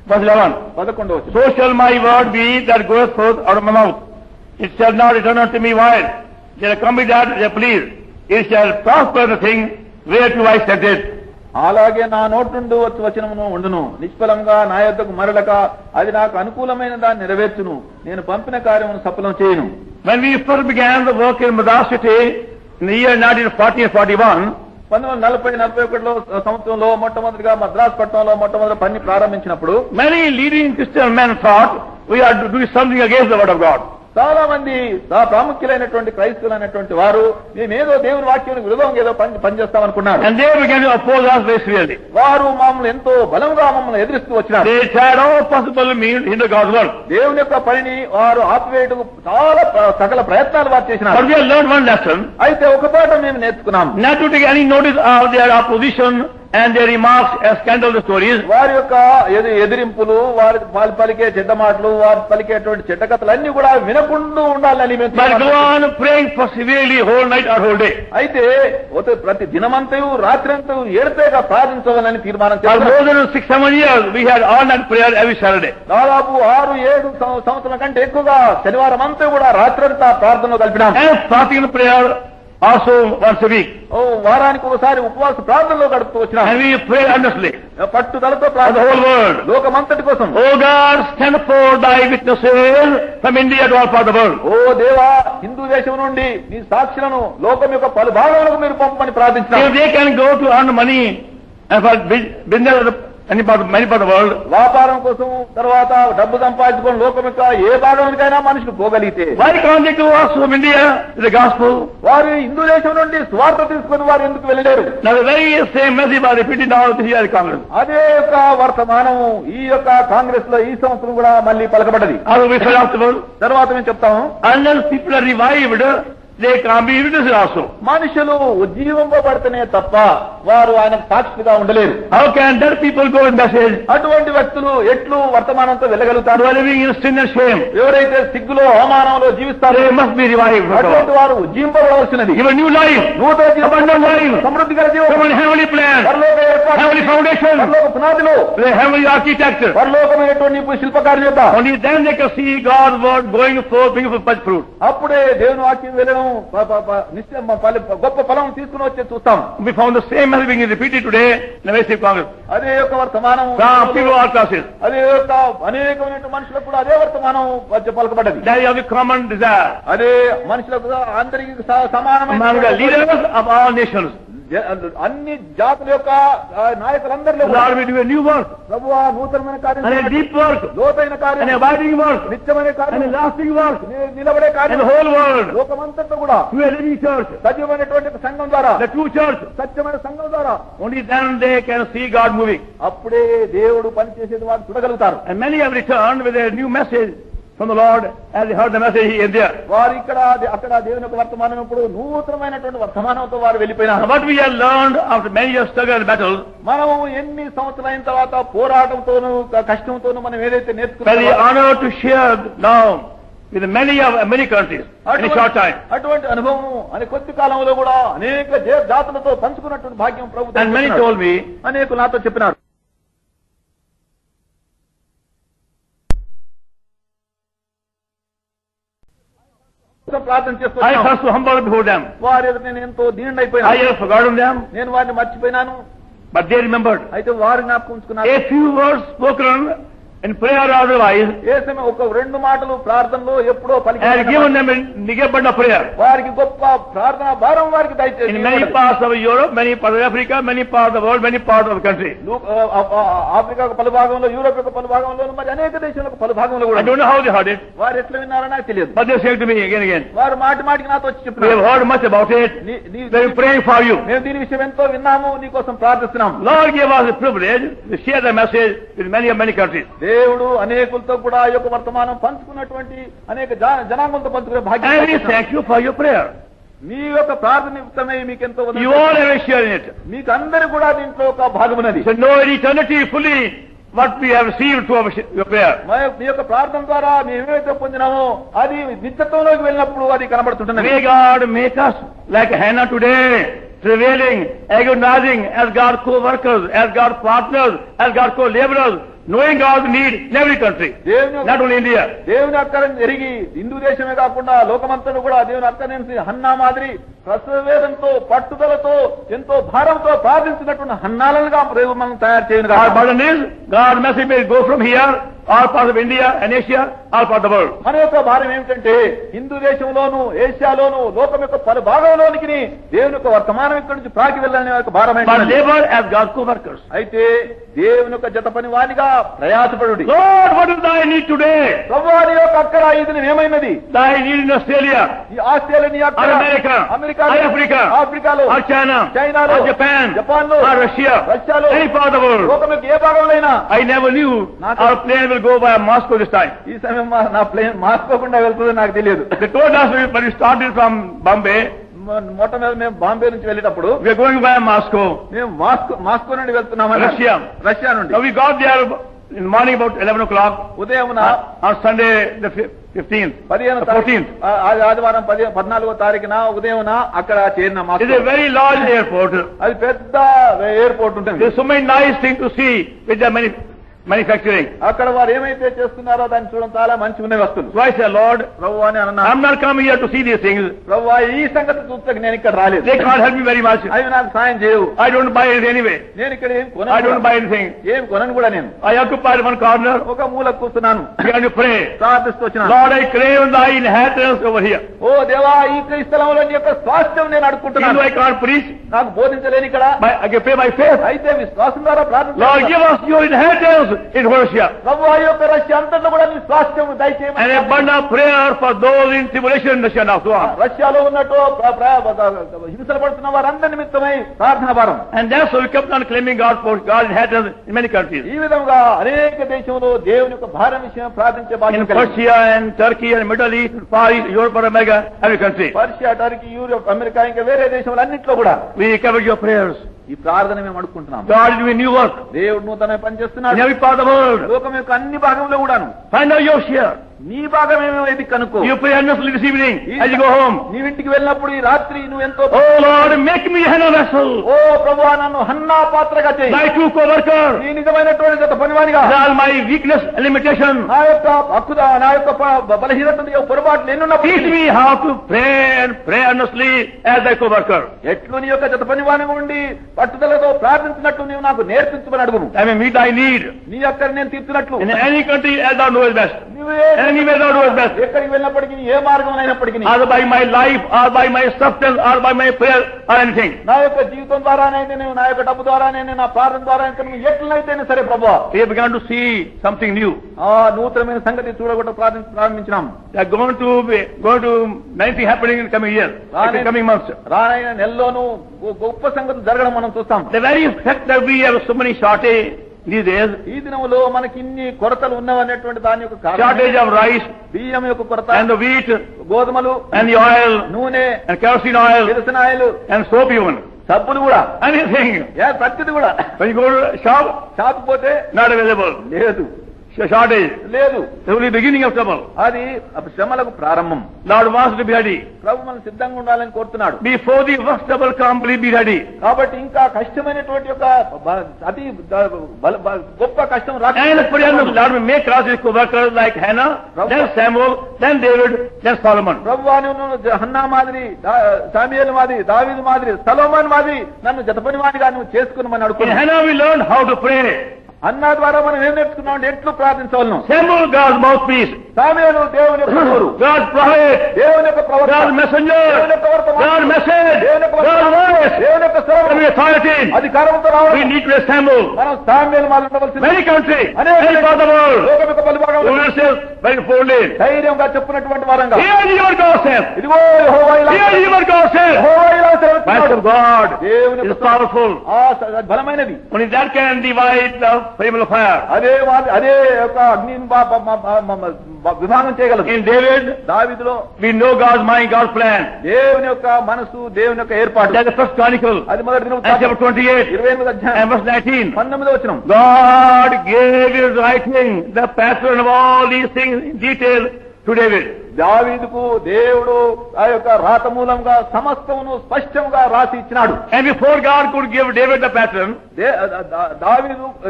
Speaker 1: Verse 11.
Speaker 2: 11వ వచనం.
Speaker 1: So shall my word be that goeth forth out of my mouth. It shall not return unto me void. It shall accomplish that I please. It shall prosper the thing whereto I sent it.
Speaker 2: అలాగే నా నోటి నుండి వచ్చి వచనమును ఉండును, నిష్ఫలంగా నా యొద్దకు మరలక అది నాకు అనుకూలమైన దాన్ని నెరవేర్చును, నేను పంపిన కార్యమును సఫలం చేయను.
Speaker 1: When we first began the work in Madras City in the year 1940 and 41,
Speaker 2: 1940-41 సంవత్సరంలో మొట్టమొదటిగా మద్రాస్ పట్టణంలో మొట్టమొదటి పని ప్రారంభించినప్పుడు
Speaker 1: many leading Christian men thought we are doing something against the word of God.
Speaker 2: చాలా మంది ప్రాముఖ్యులైనటువంటి క్రైస్తవులైనటువంటి వారు మేమేదో దేవుని వాక్యానికి విరుద్ధంగా ఏదో పనిచేస్తామనుకున్నారు.
Speaker 1: And they began to oppose us very severely.
Speaker 2: వారు మమ్మల్ని ఎంతో బలంగా మమ్మల్ని ఎదిరిస్తూ వచ్చినారు.
Speaker 1: They tried all possible means to hinder God's work.
Speaker 2: దేవుని యొక్క పనిని వారు ఆపివేయటకు చాలా సకల ప్రయత్నాలు వారు చేసినారు.
Speaker 1: But we have learned one lesson.
Speaker 2: అయితే ఒక పాట మేము నేర్చుకున్నాం.
Speaker 1: Not to take any notice of their opposition and their remarks as scandalous stories.
Speaker 2: వారి యొక్క ఎదిరింపులు, వారి పలికే చెడ్డ మాటలు, వారు పలికేటువంటి చెడ్డ కథలు అన్ని కూడా వినకుండా ఉండాలని మేము
Speaker 1: But go on praying for severely whole night or whole day.
Speaker 2: అయితే ప్రతి దినమంతయు రాత్రంతా ఏడుతేగా ప్రార్థించవాలని తీర్మానం
Speaker 1: For
Speaker 2: చేశారు.
Speaker 1: more than 6-7 years, we had all night prayer every Saturday.
Speaker 2: దాదాపు 6-7 సంవత్సరాల కంటే ఎక్కువగా శనివారం అంతా కూడా రాత్రంతా ప్రార్థనలో కలిపినాం.
Speaker 1: And fasting and prayer also once a week.
Speaker 2: వారానికి ఒకసారి ఉపవాస ప్రార్థనలో గడుపుతూ వచ్చినాం.
Speaker 1: And we pray earnestly
Speaker 2: పట్టుదలతో
Speaker 1: for the
Speaker 2: ప్రార్థన
Speaker 1: whole world.
Speaker 2: లోకమంతటి కోసం.
Speaker 1: O God, stand forth thy witnesses from India to all parts of the world.
Speaker 2: ఓ దేవా, హిందూ దేశం నుండి నీ సాక్షులను లోకం యొక్క పలు భాగాలకు మీరు పంపమని ప్రార్థించినాం.
Speaker 1: If they can go to earn money and for business many parts of the world,
Speaker 2: వ్యాపారం కోసం తర్వాత డబ్బు సంపాదించుకొని లోకం యొక్క ఏ భాగానికైనా మనుషులు పోగలిగితే
Speaker 1: why can't they go also from India to the gospel?
Speaker 2: వారు హిందూ దేశం నుండి స్వార్థ తీసుకుని వారు ఎందుకు వెళ్ళలేరు?
Speaker 1: Now the very same message was repeated now this year at Congress.
Speaker 2: అదే యొక్క వర్తమానము ఈ యొక్క కాంగ్రెస్ లో ఈ సంవత్సరం కూడా మళ్ళీ పలకబడ్డది.
Speaker 1: As we said afterwards,
Speaker 2: తర్వాత మేము చెప్తాము,
Speaker 1: unless people are revived, they can't be witnesses also.
Speaker 2: మనుషులు ఉజ్జీవింపబడితేనే తప్ప వారు ఆయనకు సాక్షిగా ఉండలేరు.
Speaker 1: How can dead people go with message?
Speaker 2: అటువంటి వ్యక్తులు ఎట్లు వర్తమానంతో వెళ్ళగలుగుతారు?
Speaker 1: Who are living in sin and shame,
Speaker 2: ఎవరైతే సిగ్గులో అవమానంలో జీవిస్తారో
Speaker 1: they must be revived.
Speaker 2: అటువంటి వారు ఉజ్జీవింపబడవలసినది.
Speaker 1: Give a new life,
Speaker 2: నూతన జీవితం,
Speaker 1: abundant life,
Speaker 2: సమృద్ధి గల జీవితం,
Speaker 1: from a heavenly plan,
Speaker 2: పరలోక ఏర్పాటు,
Speaker 1: heavenly foundation,
Speaker 2: పరలోక పునాదిలో,
Speaker 1: with a heavenly architect.
Speaker 2: పరలోకమైనటువంటి శిల్పకార్యం యొక్క
Speaker 1: Only then they can see God's word going forth, bringing forth much fruit.
Speaker 2: అప్పుడే దేవుని వాక్యం వెళ్ళడం నిశ్చయం గొప్ప ఫలం తీసుకుని వచ్చే చూస్తాం.
Speaker 1: We found the same message being repeated today in the Western Congress.
Speaker 2: అదే యొక్క వర్తమానం
Speaker 1: From people of all classes.
Speaker 2: అదే యొక్క అనేకమైన మనుషులకు కూడా అదే వర్తమానం పలకబడ్డది.
Speaker 1: That is the common desire
Speaker 2: అదే మనుషులకు అందరికీ
Speaker 1: among
Speaker 2: సమానమైన
Speaker 1: the leaders of all nations.
Speaker 2: అన్ని జాతుల యొక్క నాయకులందరిలో
Speaker 1: Lord, we do a new work,
Speaker 2: ప్రభువా నూతనమైన కార్యం,
Speaker 1: and a deep work,
Speaker 2: లోతైన
Speaker 1: and
Speaker 2: కార్యం,
Speaker 1: a abiding work,
Speaker 2: నిత్యమైన
Speaker 1: and
Speaker 2: కార్యం,
Speaker 1: a lasting work,
Speaker 2: నిలబడే
Speaker 1: and
Speaker 2: కార్యం,
Speaker 1: the whole world.
Speaker 2: లోకమంతటా కూడా
Speaker 1: Through a living church,
Speaker 2: సజీవమైనటువంటి సంఘం ద్వారా,
Speaker 1: the true church.
Speaker 2: సత్యమైన సంఘం ద్వారా
Speaker 1: Only then they can see God moving.
Speaker 2: అప్పుడే దేవుడు పనిచేసేది వారు చూడగలుగుతారు.
Speaker 1: And many have returned with a new message from the Lord as they heard the message in there.
Speaker 2: వారు అక్కడ దేవుని యొక్క వర్తమానం ఇప్పుడు నూతనమైనటువంటి వర్తమానంతో వారు వెళ్ళిపోయినారు.
Speaker 1: What we have learned after many years struggle and battle,
Speaker 2: మనము ఎన్ని సంవత్సరాలైన తర్వాత పోరాటంతోనూ కష్టంతోనూ మనం ఏదైతే
Speaker 1: very
Speaker 2: నేర్చుకున్నామో
Speaker 1: honored to share now with many countries in a short time.
Speaker 2: అటువంటి అనుభవం అని కొద్ది కాలంలో కూడా అనేక జాతులతో పంచుకున్నటువంటి భాగ్యం ప్రభుత్వం.
Speaker 1: And many told me,
Speaker 2: అనేకులు నాతో చెప్పినారు, ప్రార్థన
Speaker 1: I
Speaker 2: చేస్తున్నాను,
Speaker 1: first to humble before them.
Speaker 2: వారి ఎదుట నేను ఎంతో
Speaker 1: I
Speaker 2: దీనుడైపోయాను,
Speaker 1: have forgotten them,
Speaker 2: నేను వారిని మర్చిపోయినాను.
Speaker 1: but they remembered.
Speaker 2: అయితే వారు జ్ఞాపకం ఉంచుకున్నారు.
Speaker 1: A few words spoken in prayer or otherwise,
Speaker 2: ఏ సమయం ఒక రెండు మాటలు ప్రార్థనలో ఎప్పుడో
Speaker 1: and given them a negation of prayer.
Speaker 2: వారికి గొప్ప ప్రార్థన భారం వారికి దయచేసి
Speaker 1: In many parts of Europe, many parts of Africa, many parts of the world, many parts of the country.
Speaker 2: Africa పలు భాగంలో, యూరోప్ యొక్క పలు భాగంలో, మరి అనేక దేశాలకు పలు భాగంలో
Speaker 1: I
Speaker 2: కూడా
Speaker 1: don't know how they heard it,
Speaker 2: వారు ఎట్లా విన్నారో నాకు తెలియదు.
Speaker 1: but they said to me again.
Speaker 2: వారు మాటి మాటికి నాతో వచ్చి
Speaker 1: We have
Speaker 2: చెప్పినారు,
Speaker 1: heard much about it. We are praying for you.
Speaker 2: మేము దీని విషయం ఎంతో విన్నాము, నీకోసం ప్రార్థిస్తున్నాం.
Speaker 1: Lord gave us the privilege to share the message with many countries.
Speaker 2: దేవుడు అనేకులతో కూడా ఈ యొక్క వర్తమానం పంచుకున్నటువంటి అనేక జనాంగంతో పంచుకునే
Speaker 1: And we
Speaker 2: భాగ్యం.
Speaker 1: thank you for your prayer.
Speaker 2: మీ యొక్క ప్రార్థన నిమిత్తమై మీకెంతో
Speaker 1: You all have a share in it.
Speaker 2: మీకు అందరు కూడా దీంట్లో ఒక భాగమున్నది.
Speaker 1: So know in eternity fully what we have received through your prayer.
Speaker 2: మీ యొక్క ప్రార్థన ద్వారా మేము ఏమైతే పొందినామో అది నిత్యత్వంలోకి వెళ్ళినప్పుడు అది కనబడుతుంటున్నది.
Speaker 1: May God make us like Hannah today, travailing, agonizing as God's co-workers, as God's partners, as God's co-laborers, knowing God's need in every country, not only India.
Speaker 2: దేవుని అక్కరం ఎరిగి హిందూ దేశమే కాకుండా లోకమంతను కూడా దేవుని అక్కరం హన్నా మాదిరి ప్రసవేదంతో పట్టుదలతో ఎంతో భారంతో ప్రార్థించినటువంటి హన్నాలుగా మనం తయారు చేయను.
Speaker 1: Our burden is God's message may go from here, all parts of India and Asia, all parts of the world.
Speaker 2: మన యొక్క భారం ఏమిటంటే హిందూ దేశంలోను, ఏషియాలోను, లోకం యొక్క పలు భాగంలోనికి దేవుని యొక్క వర్తమానం ఇక్కడి నుంచి ప్రాకి వెళ్ళాలనే యొక్క భారం
Speaker 1: But labor as God's co-workers.
Speaker 2: అయితే దేవుని యొక్క జత పని వానిగా ప్రయాసపడుడి.
Speaker 1: Lord, what is thy need today?
Speaker 2: ప్రభువాని యొక్క అక్కర ఇది ఏమైనది?
Speaker 1: Thy need in Australia,
Speaker 2: ఈ Australia
Speaker 1: or America,
Speaker 2: America,
Speaker 1: or Africa,
Speaker 2: ఆఫ్రికాలో,
Speaker 1: or China,
Speaker 2: చైనాలో,
Speaker 1: or Japan,
Speaker 2: జపాన్లో,
Speaker 1: or Russia,
Speaker 2: రష్యాలో,
Speaker 1: any part of the world.
Speaker 2: లోకం యొక్క ఏ భాగంలో
Speaker 1: I never knew our plane will go by Moscow this time.
Speaker 2: ఈ సమయం నా ప్లేన్ మార్చుకోకుండా వెళ్తుందో నాకు తెలియదు.
Speaker 1: They told us when we started from Bombay,
Speaker 2: మొట్టమొదటి మేము బాంబే నుంచి వెళ్ళేటప్పుడు
Speaker 1: we are going by Moscow,
Speaker 2: మేము మాస్కో నుండి వెళ్తున్నామని. రష్యా నుండి.
Speaker 1: So we got there in the morning about 11 o'clock
Speaker 2: ఉదయమున
Speaker 1: on Sunday the 15th, 14th.
Speaker 2: ఆదివారం 14వ తారీఖున ఉదయమున అక్కడ చేరిన.
Speaker 1: It's a very large airport.
Speaker 2: అది పెద్ద ఎయిర్పోర్ట్ ఉంటుంది.
Speaker 1: There's so many nice things to see with the manufacturing.
Speaker 2: అక్కడ వారు ఏమైతే చేస్తున్నారో దాన్ని చూడడం చాలా మంచి ఉన్నాయి వస్తువులు.
Speaker 1: So I said, Lord,
Speaker 2: ప్రభు అని అన్నా,
Speaker 1: I'm not coming here to see these things.
Speaker 2: ప్రభు ఈ సంగతి చూస్తే నేను ఇక్కడ రాలేదు.
Speaker 1: They can't help me very much.
Speaker 2: అవి నాకు సాయం చేయవు.
Speaker 1: I don't buy it anyway.
Speaker 2: నేను ఇక్కడ
Speaker 1: I don't buy anything.
Speaker 2: ఏం కొనను కూడా నేను.
Speaker 1: I occupied one corner.
Speaker 2: ఒక మూల కూర్చున్నాను.
Speaker 1: Began to pray.
Speaker 2: ప్రార్థిస్తూ వచ్చినాను.
Speaker 1: Lord, I crave thy inheritance over here.
Speaker 2: ఓ దేవా, ఈ స్థలంలో నీ యొక్క స్వాస్థ్యం నేను అడుగుతున్నాను.
Speaker 1: I can't preach.
Speaker 2: నాకు బోధించలేని ఇక్కడ.
Speaker 1: I can pray by faith.
Speaker 2: అయితే విశ్వాసం ద్వారా ప్రార్థన.
Speaker 1: Lord, give us your inheritance in Russia.
Speaker 2: ప్రభు ఆ యొక్క రష్యా అంతట్లో కూడా నీ స్వాస్థ్యం దయచేయమని.
Speaker 1: And a abundant prayer for those in tribulation in Russia now.
Speaker 2: రష్యాలో ఉన్నట్టు హింసలు పడుతున్న వారందరి నిమిత్తమై ప్రార్థన భారం.
Speaker 1: And that's so we kept on claiming God's inheritance in many countries.
Speaker 2: ఈ విధంగా అనేక దేశంలో దేవుని యొక్క భారం విషయం ప్రార్థించే భాగ్యం
Speaker 1: in Persia and Turkey and Middle East, Far East, Europe and America, every country.
Speaker 2: Persia, Turkey, Europe, America ఇంకా వేరే దేశంలో అన్నింటిలో కూడా
Speaker 1: we covered your prayers.
Speaker 2: ఈ ప్రార్థన మేము అడుగుకుంటున్నాం.
Speaker 1: God is doing new work.
Speaker 2: దేవుడు నూతన పని చేస్తున్నాడు.
Speaker 1: In every part of the world.
Speaker 2: లోకం యొక్క అన్ని భాగంలో కూడాను.
Speaker 1: Find out your share.
Speaker 2: నీ భాగం ఏమో ఇది కనుక్కో.
Speaker 1: You pray earnestly this evening as you go home.
Speaker 2: నీవింటికి వెళ్ళినప్పుడు ఈ రాత్రి నువ్వు ఎంతో,
Speaker 1: Oh Lord, make me Hannah vessel.
Speaker 2: ఓ ప్రభువా, నన్ను హన్నా పాత్రగా చేయి.
Speaker 1: Thy true co-worker.
Speaker 2: నీ నిజమైనటువంటి జత పనివానిగా.
Speaker 1: All my weakness and limitation.
Speaker 2: నా యొక్క హక్కుదా, నా యొక్క బలహీనత, పొరపాట్లు ఎన్నున్నప్పుడు
Speaker 1: Teach me how to pray and pray earnestly as thy co-worker.
Speaker 2: ఎట్లు నీ యొక్క జత పనివానిగా ఉండి పట్టుదలతో ప్రార్థించినట్లు నీవు నాకు నేర్పించమని అడుగును.
Speaker 1: I may meet thy need.
Speaker 2: నీ యొక్క నేను తీర్చినట్లు
Speaker 1: In any country as thou knowest best.
Speaker 2: నువ్వే
Speaker 1: Anywhere thou knowest best.
Speaker 2: ఎక్కడికి వెళ్ళినప్పటికీ ఏ మార్గం అయినప్పటికీ,
Speaker 1: Either by my life, or by my substance, or by my prayer, or anything.
Speaker 2: నా యొక్క జీవితం ద్వారానైతే నేను, నా యొక్క డబ్బు ద్వారానే, నా ప్రార్థన ద్వారా నువ్వు ఎట్లయితేనే సరే ప్రభువా.
Speaker 1: We have begun to see something new.
Speaker 2: ఆ నూతనమైన సంగతి చూడగొట్ట ప్రారంభించినాం.
Speaker 1: They are going to many things happening in coming years, in coming months.
Speaker 2: రానైన నెలలోనూ గొప్ప సంగతి జరగడం మనం చూస్తాం.
Speaker 1: The very fact that we have so many shortage these days.
Speaker 2: ఈ దినములో మనకి ఇన్ని కొరతలు ఉన్నవనేటువంటి దాని యొక్క కారణం
Speaker 1: Shortage of rice
Speaker 2: బియ్యం యొక్క కొరత,
Speaker 1: and the wheat
Speaker 2: గోధుమలు,
Speaker 1: and the oil
Speaker 2: నూనె,
Speaker 1: and kerosene oil
Speaker 2: కిరసనాయిలు,
Speaker 1: and soap even.
Speaker 2: సబ్బులు కూడా,
Speaker 1: Anything.
Speaker 2: ప్రతిది కూడా.
Speaker 1: When you go to the shop,
Speaker 2: shop పోతే
Speaker 1: not available.
Speaker 2: లేదు,
Speaker 1: Shortage.
Speaker 2: లేదు.
Speaker 1: It's only beginning of trouble.
Speaker 2: అది శ్రమలకు ప్రారంభం.
Speaker 1: Lord wants to be ready.
Speaker 2: ప్రభు మనం సిద్ధంగా ఉండాలని కోరుతున్నాడు.
Speaker 1: Before the worst trouble comes, please be ready.
Speaker 2: కాబట్టి ఇంకా కష్టమైనటువంటి యొక్క అతి గొప్ప కష్టం
Speaker 1: And for the Lord will make us his co-workers like Hannah, then Samuel, then David, then Solomon.
Speaker 2: ప్రభువాను హన్నా మాదిరి, సామ్యూయేలు మాదిరి, దావీదు మాదిరి, సొలొమోను మాదిరి నన్ను జతపనివాడిగా నువ్వు చేసుకుని
Speaker 1: In
Speaker 2: అడుగుతున్నాను.
Speaker 1: Hannah we learned how to pray.
Speaker 2: అన్నా ద్వారా మనం ఏం నేర్చుకున్నాం అంటే ఎట్లు ప్రార్థించవలను.
Speaker 1: Samuel, God's mouthpiece.
Speaker 2: సామ్యూయేలు దేవుని యొక్క నోరు,
Speaker 1: God's prophet.
Speaker 2: దేవుని యొక్క ప్రవక్త,
Speaker 1: God's messenger.
Speaker 2: దేవుని యొక్క వర్తమానం,
Speaker 1: God's message.
Speaker 2: దేవుని యొక్క
Speaker 1: God's voice.
Speaker 2: దేవుని యొక్క స్వరం,
Speaker 1: And authority.
Speaker 2: అధికారంతో
Speaker 1: We
Speaker 2: రావాలి.
Speaker 1: need to Samuel.
Speaker 2: మనం సామ్యూయేలు మాదిరి ఉండవలసింది.
Speaker 1: Many countries,
Speaker 2: అనేక
Speaker 1: many part of the world.
Speaker 2: లోకం యొక్క పలుభాగంలో
Speaker 1: Very boldly.
Speaker 2: ధైర్యంగా చెప్పున్నటువంటి వారంగా,
Speaker 1: Hear your God says.
Speaker 2: ఇదిగో యెహోవా ఇలా
Speaker 1: Hear your God says.
Speaker 2: యెహోవా ఇలా
Speaker 1: Voice
Speaker 2: సెలవిస్తున్నాడు.
Speaker 1: of God
Speaker 2: దేవుని
Speaker 1: is
Speaker 2: యొక్క
Speaker 1: powerful.
Speaker 2: బలమైనది.
Speaker 1: Only that can divide the flame of fire.
Speaker 2: అదే యొక్క అగ్నిని విభాగం చేయగలదు.
Speaker 1: In David,
Speaker 2: దావీదులో
Speaker 1: we know God's mind, God's plan.
Speaker 2: దేవుని యొక్క మనసు, దేవుని యొక్క ఏర్పాటు.
Speaker 1: That's the first Chronicle,
Speaker 2: అది మొదటి దినం
Speaker 1: and chapter 28,
Speaker 2: 28వ అధ్యాయం
Speaker 1: and verse 19.
Speaker 2: 19వ వచనం.
Speaker 1: God gave his writing, the pattern of all these things in detail to David.
Speaker 2: దావీదుకు దేవుడు ఆ యొక్క రాత మూలంగా సమస్తమును స్పష్టంగా రాసి ఇచ్చినాడు.
Speaker 1: And before God could give David the pattern,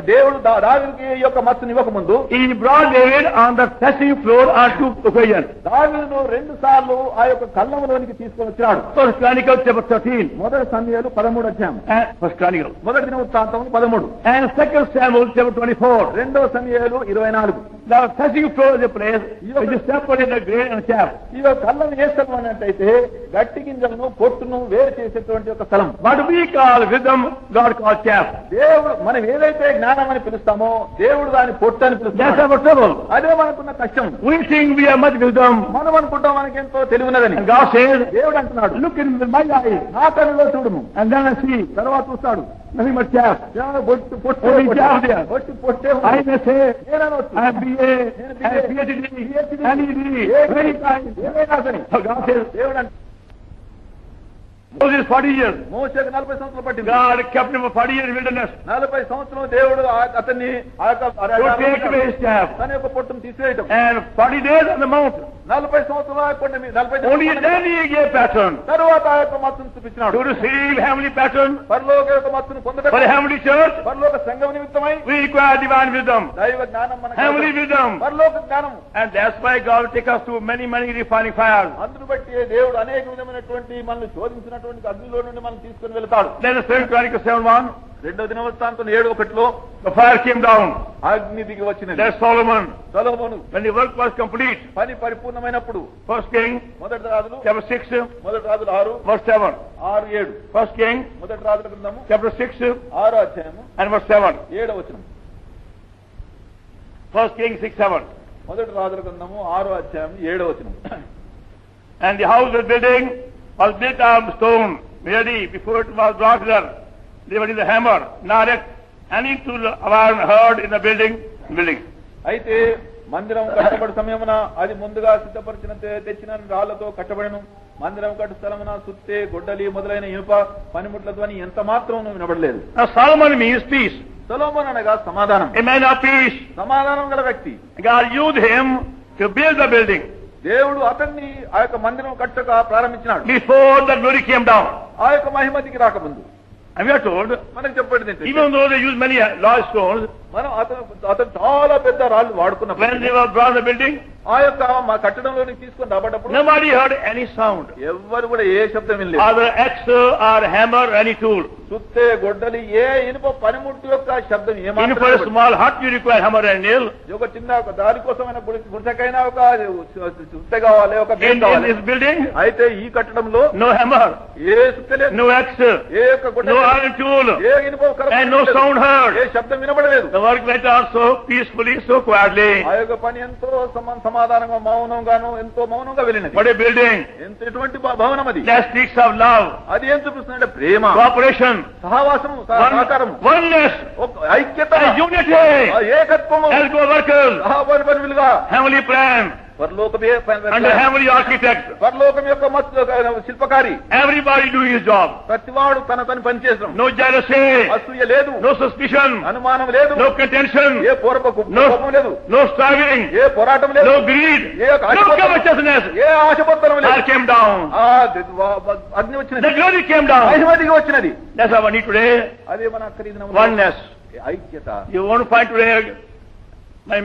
Speaker 2: దేవుడు దావీదుకి ఈ యొక్క మత్తుని ఇవ్వకముందు
Speaker 1: he brought David on the threshing floor on 2 occasions.
Speaker 2: దావీదును 2 సార్లు ఆ యొక్క కళ్ళములోనికి తీసుకొని వచ్చినాడు.
Speaker 1: First Chronicle chapter 13,
Speaker 2: మొదటి సమూయేలు 13వ అధ్యాయం,
Speaker 1: and First Chronicle,
Speaker 2: మొదటి దిన వృత్తాంతం 13,
Speaker 1: and Second Samuel chapter 24.
Speaker 2: రెండవ సమూయేలు 24.
Speaker 1: The threshing floor is a place which is separated the grain and chaff.
Speaker 2: ఈ యొక్క కళ్ళను ఏ స్థలం అన్నట్టయితే గట్టి గింజలను పొట్టును వేరు చేసేటువంటి ఒక స్థలం.
Speaker 1: What we call wisdom, God calls chaff.
Speaker 2: దేవుడు మనం ఏదైతే జ్ఞానం అని పిలుస్తామో దేవుడు దాని పొట్టు అని
Speaker 1: That's
Speaker 2: పిలుస్తాడు.
Speaker 1: our trouble.
Speaker 2: అదే మనకున్న కష్టం.
Speaker 1: We think we have much wisdom.
Speaker 2: మనం అనుకుంటాం మనకెంతో తెలివినదని.
Speaker 1: And God says,
Speaker 2: దేవుడు అంటున్నాడు,
Speaker 1: look in my eyes,
Speaker 2: నా కళ్ళలో చూడుము.
Speaker 1: and then I see,
Speaker 2: తర్వాత చూస్తాడు,
Speaker 1: nothing but chaff.
Speaker 2: పొట్టు పొట్టు
Speaker 1: Only chaff there.
Speaker 2: పొట్టే
Speaker 1: I may say,
Speaker 2: నేననొచ్చు.
Speaker 1: I am BA, I am PhD, NED, very kind.
Speaker 2: ఏమైనా సరే
Speaker 1: So God says,
Speaker 2: దేవుడు అంటే
Speaker 1: Moses 40 years.
Speaker 2: మోషేకు 40 సంవత్సరాలు పట్టింది.
Speaker 1: God kept him for 40 years in wilderness.
Speaker 2: 40 సంవత్సరాలు దేవుడు అతన్ని ఆ యొక్క
Speaker 1: To take away his staff.
Speaker 2: తన యొక్క పొట్టును తీసివేయటం.
Speaker 1: And 40 days on the mount.
Speaker 2: 40 సంవత్సరాలు ఆ పొట్టు మీద 40
Speaker 1: Only then he gave pattern.
Speaker 2: తరువాత ఆ యొక్క మత్తును చూపించినాడు.
Speaker 1: To receive heavenly pattern
Speaker 2: పరలోక యొక్క మత్తును
Speaker 1: for the
Speaker 2: పొందడం,
Speaker 1: heavenly church,
Speaker 2: పరలోక సంఘం నిమిత్తమై
Speaker 1: we require divine wisdom.
Speaker 2: దైవ జ్ఞానం మనకు
Speaker 1: Heavenly
Speaker 2: అవసరం.
Speaker 1: wisdom.
Speaker 2: పరలోక జ్ఞానం.
Speaker 1: And that's why God will take us through many, many refining fires.
Speaker 2: అందును బట్టి దేవుడు అనేక విధమైనటువంటి మనల్ని శోధించినటువంటి అగ్నిలో నుండి మనం తీసుకుని వెళ్తాడు.
Speaker 1: Then the 2 Chronicles 7:1,
Speaker 2: రెండో దినవృత్తాంతం 7:1
Speaker 1: the fire came down.
Speaker 2: అగ్ని దిగి వచ్చినది.
Speaker 1: There's Solomon.
Speaker 2: Solomon
Speaker 1: When the work was complete,
Speaker 2: పని పరిపూర్ణమైనప్పుడు
Speaker 1: 1 King
Speaker 2: మొదటి రాజులు
Speaker 1: chapter 6,
Speaker 2: మొదటి రాజులు 6,
Speaker 1: verse 7.
Speaker 2: 6, 7.
Speaker 1: 1 King
Speaker 2: మొదటి రాజుల గ్రంథము
Speaker 1: chapter 6
Speaker 2: 6వ అధ్యాయము
Speaker 1: and verse 7.
Speaker 2: 7వ వచనం.
Speaker 1: 1 King 6:7.
Speaker 2: మొదటి రాజుల గ్రంథము 6వ అధ్యాయం 7వ వచనం.
Speaker 1: And the house was built on stone, ready before it was brought there. They were in the hammer, naret, and into the iron heard in the building.
Speaker 2: అయితే మందిరం కట్టబడి సమయమున అది ముందుగా సిద్ధపరిచిన తెచ్చిన రాళ్లతో కట్టబడను. మందిరం కట్టు స్థలమున సుత్తే గొడ్డలి మొదలైన ఇనుప పనిముట్ల ధ్వని ఎంత మాత్రం వినబడలేదు.
Speaker 1: Now Solomon means peace.
Speaker 2: సొలొమోను అనగా సమాధానం.
Speaker 1: A man of peace.
Speaker 2: సమాధానం గల వ్యక్తి.
Speaker 1: God used him to build the building.
Speaker 2: దేవుడు అతన్ని ఆ యొక్క మందిరం కట్టక ప్రారంభించినాడు.
Speaker 1: Before the glory came down.
Speaker 2: ఆ యొక్క మహిమతికి రాకముందు.
Speaker 1: And we are told,
Speaker 2: మనకు చెప్పేది ఏంటంటే,
Speaker 1: even though they used many large stones,
Speaker 2: మనం అతను చాలా పెద్ద రాళ్ళు వాడుకున్నప్పుడు,
Speaker 1: when they were brought the building,
Speaker 2: ఆ యొక్క మా కట్టడంలోకి తీసుకొని రాబడ్డప్పుడు
Speaker 1: nobody heard any sound.
Speaker 2: ఎవ్వరు కూడా ఏ శబ్దం వినలేదు.
Speaker 1: Either axe or hammer or any tool.
Speaker 2: సుత్తే గొడ్డలి ఏ ఇనుప పనిముట్టు యొక్క శబ్దం
Speaker 1: Even for a
Speaker 2: ఏమాత్రం.
Speaker 1: small hut you require hammer and nail.
Speaker 2: ఒక చిన్న ఒక దారి కోసమైన గుడిసెకైనా ఒక సుత్తె కావాలి, ఒక
Speaker 1: In this building,
Speaker 2: అయితే ఈ కట్టడంలో
Speaker 1: no hammer,
Speaker 2: ఏ సుత్తె లేదు,
Speaker 1: no axe,
Speaker 2: ఏ యొక్క
Speaker 1: no iron tool,
Speaker 2: ఏ ఇనుప
Speaker 1: and no sound heard.
Speaker 2: ఏ శబ్దం వినబడలేదు.
Speaker 1: The work went on so peacefully, so quietly.
Speaker 2: ఆ యొక్క పని ఎంతో సమాధానంగా మౌనంగాను ఎంతో మౌనంగా వెళ్ళినది.
Speaker 1: What a building!
Speaker 2: ఎంత ఎటువంటి భవనం అది.
Speaker 1: That speaks of love.
Speaker 2: అది ఏం చూపిస్తుందంటే ప్రేమ,
Speaker 1: cooperation,
Speaker 2: సహవాసము, సహకారము,
Speaker 1: oneness,
Speaker 2: ఐక్యత,
Speaker 1: unity,
Speaker 2: ఏకత్వము,
Speaker 1: as co-workers,
Speaker 2: సహపరివిలుగా,
Speaker 1: heavenly plan, under heavenly architect,
Speaker 2: పరలోకం యొక్క శిల్పకారి.
Speaker 1: everybody doing his job.
Speaker 2: ప్రతివాడు తన పని చేస్తాం.
Speaker 1: No jealousy,
Speaker 2: అసూయ లేదు,
Speaker 1: no suspicion,
Speaker 2: అనుమానం లేదు,
Speaker 1: no contention,
Speaker 2: ఏ కోపం లేదు,
Speaker 1: no striving,
Speaker 2: ఏ పోరాటం లేదు,
Speaker 1: no greed, no covetousness.
Speaker 2: ఏ ఆశపత్తనం లేదు.
Speaker 1: Fire came down,
Speaker 2: అగ్ని వచ్చినది,
Speaker 1: the glory came down.
Speaker 2: మహిమదిగి వచ్చినది.
Speaker 1: That's our need today.
Speaker 2: అదే మన ఖరీదిన
Speaker 1: oneness,
Speaker 2: ఐక్యత.
Speaker 1: you want to find today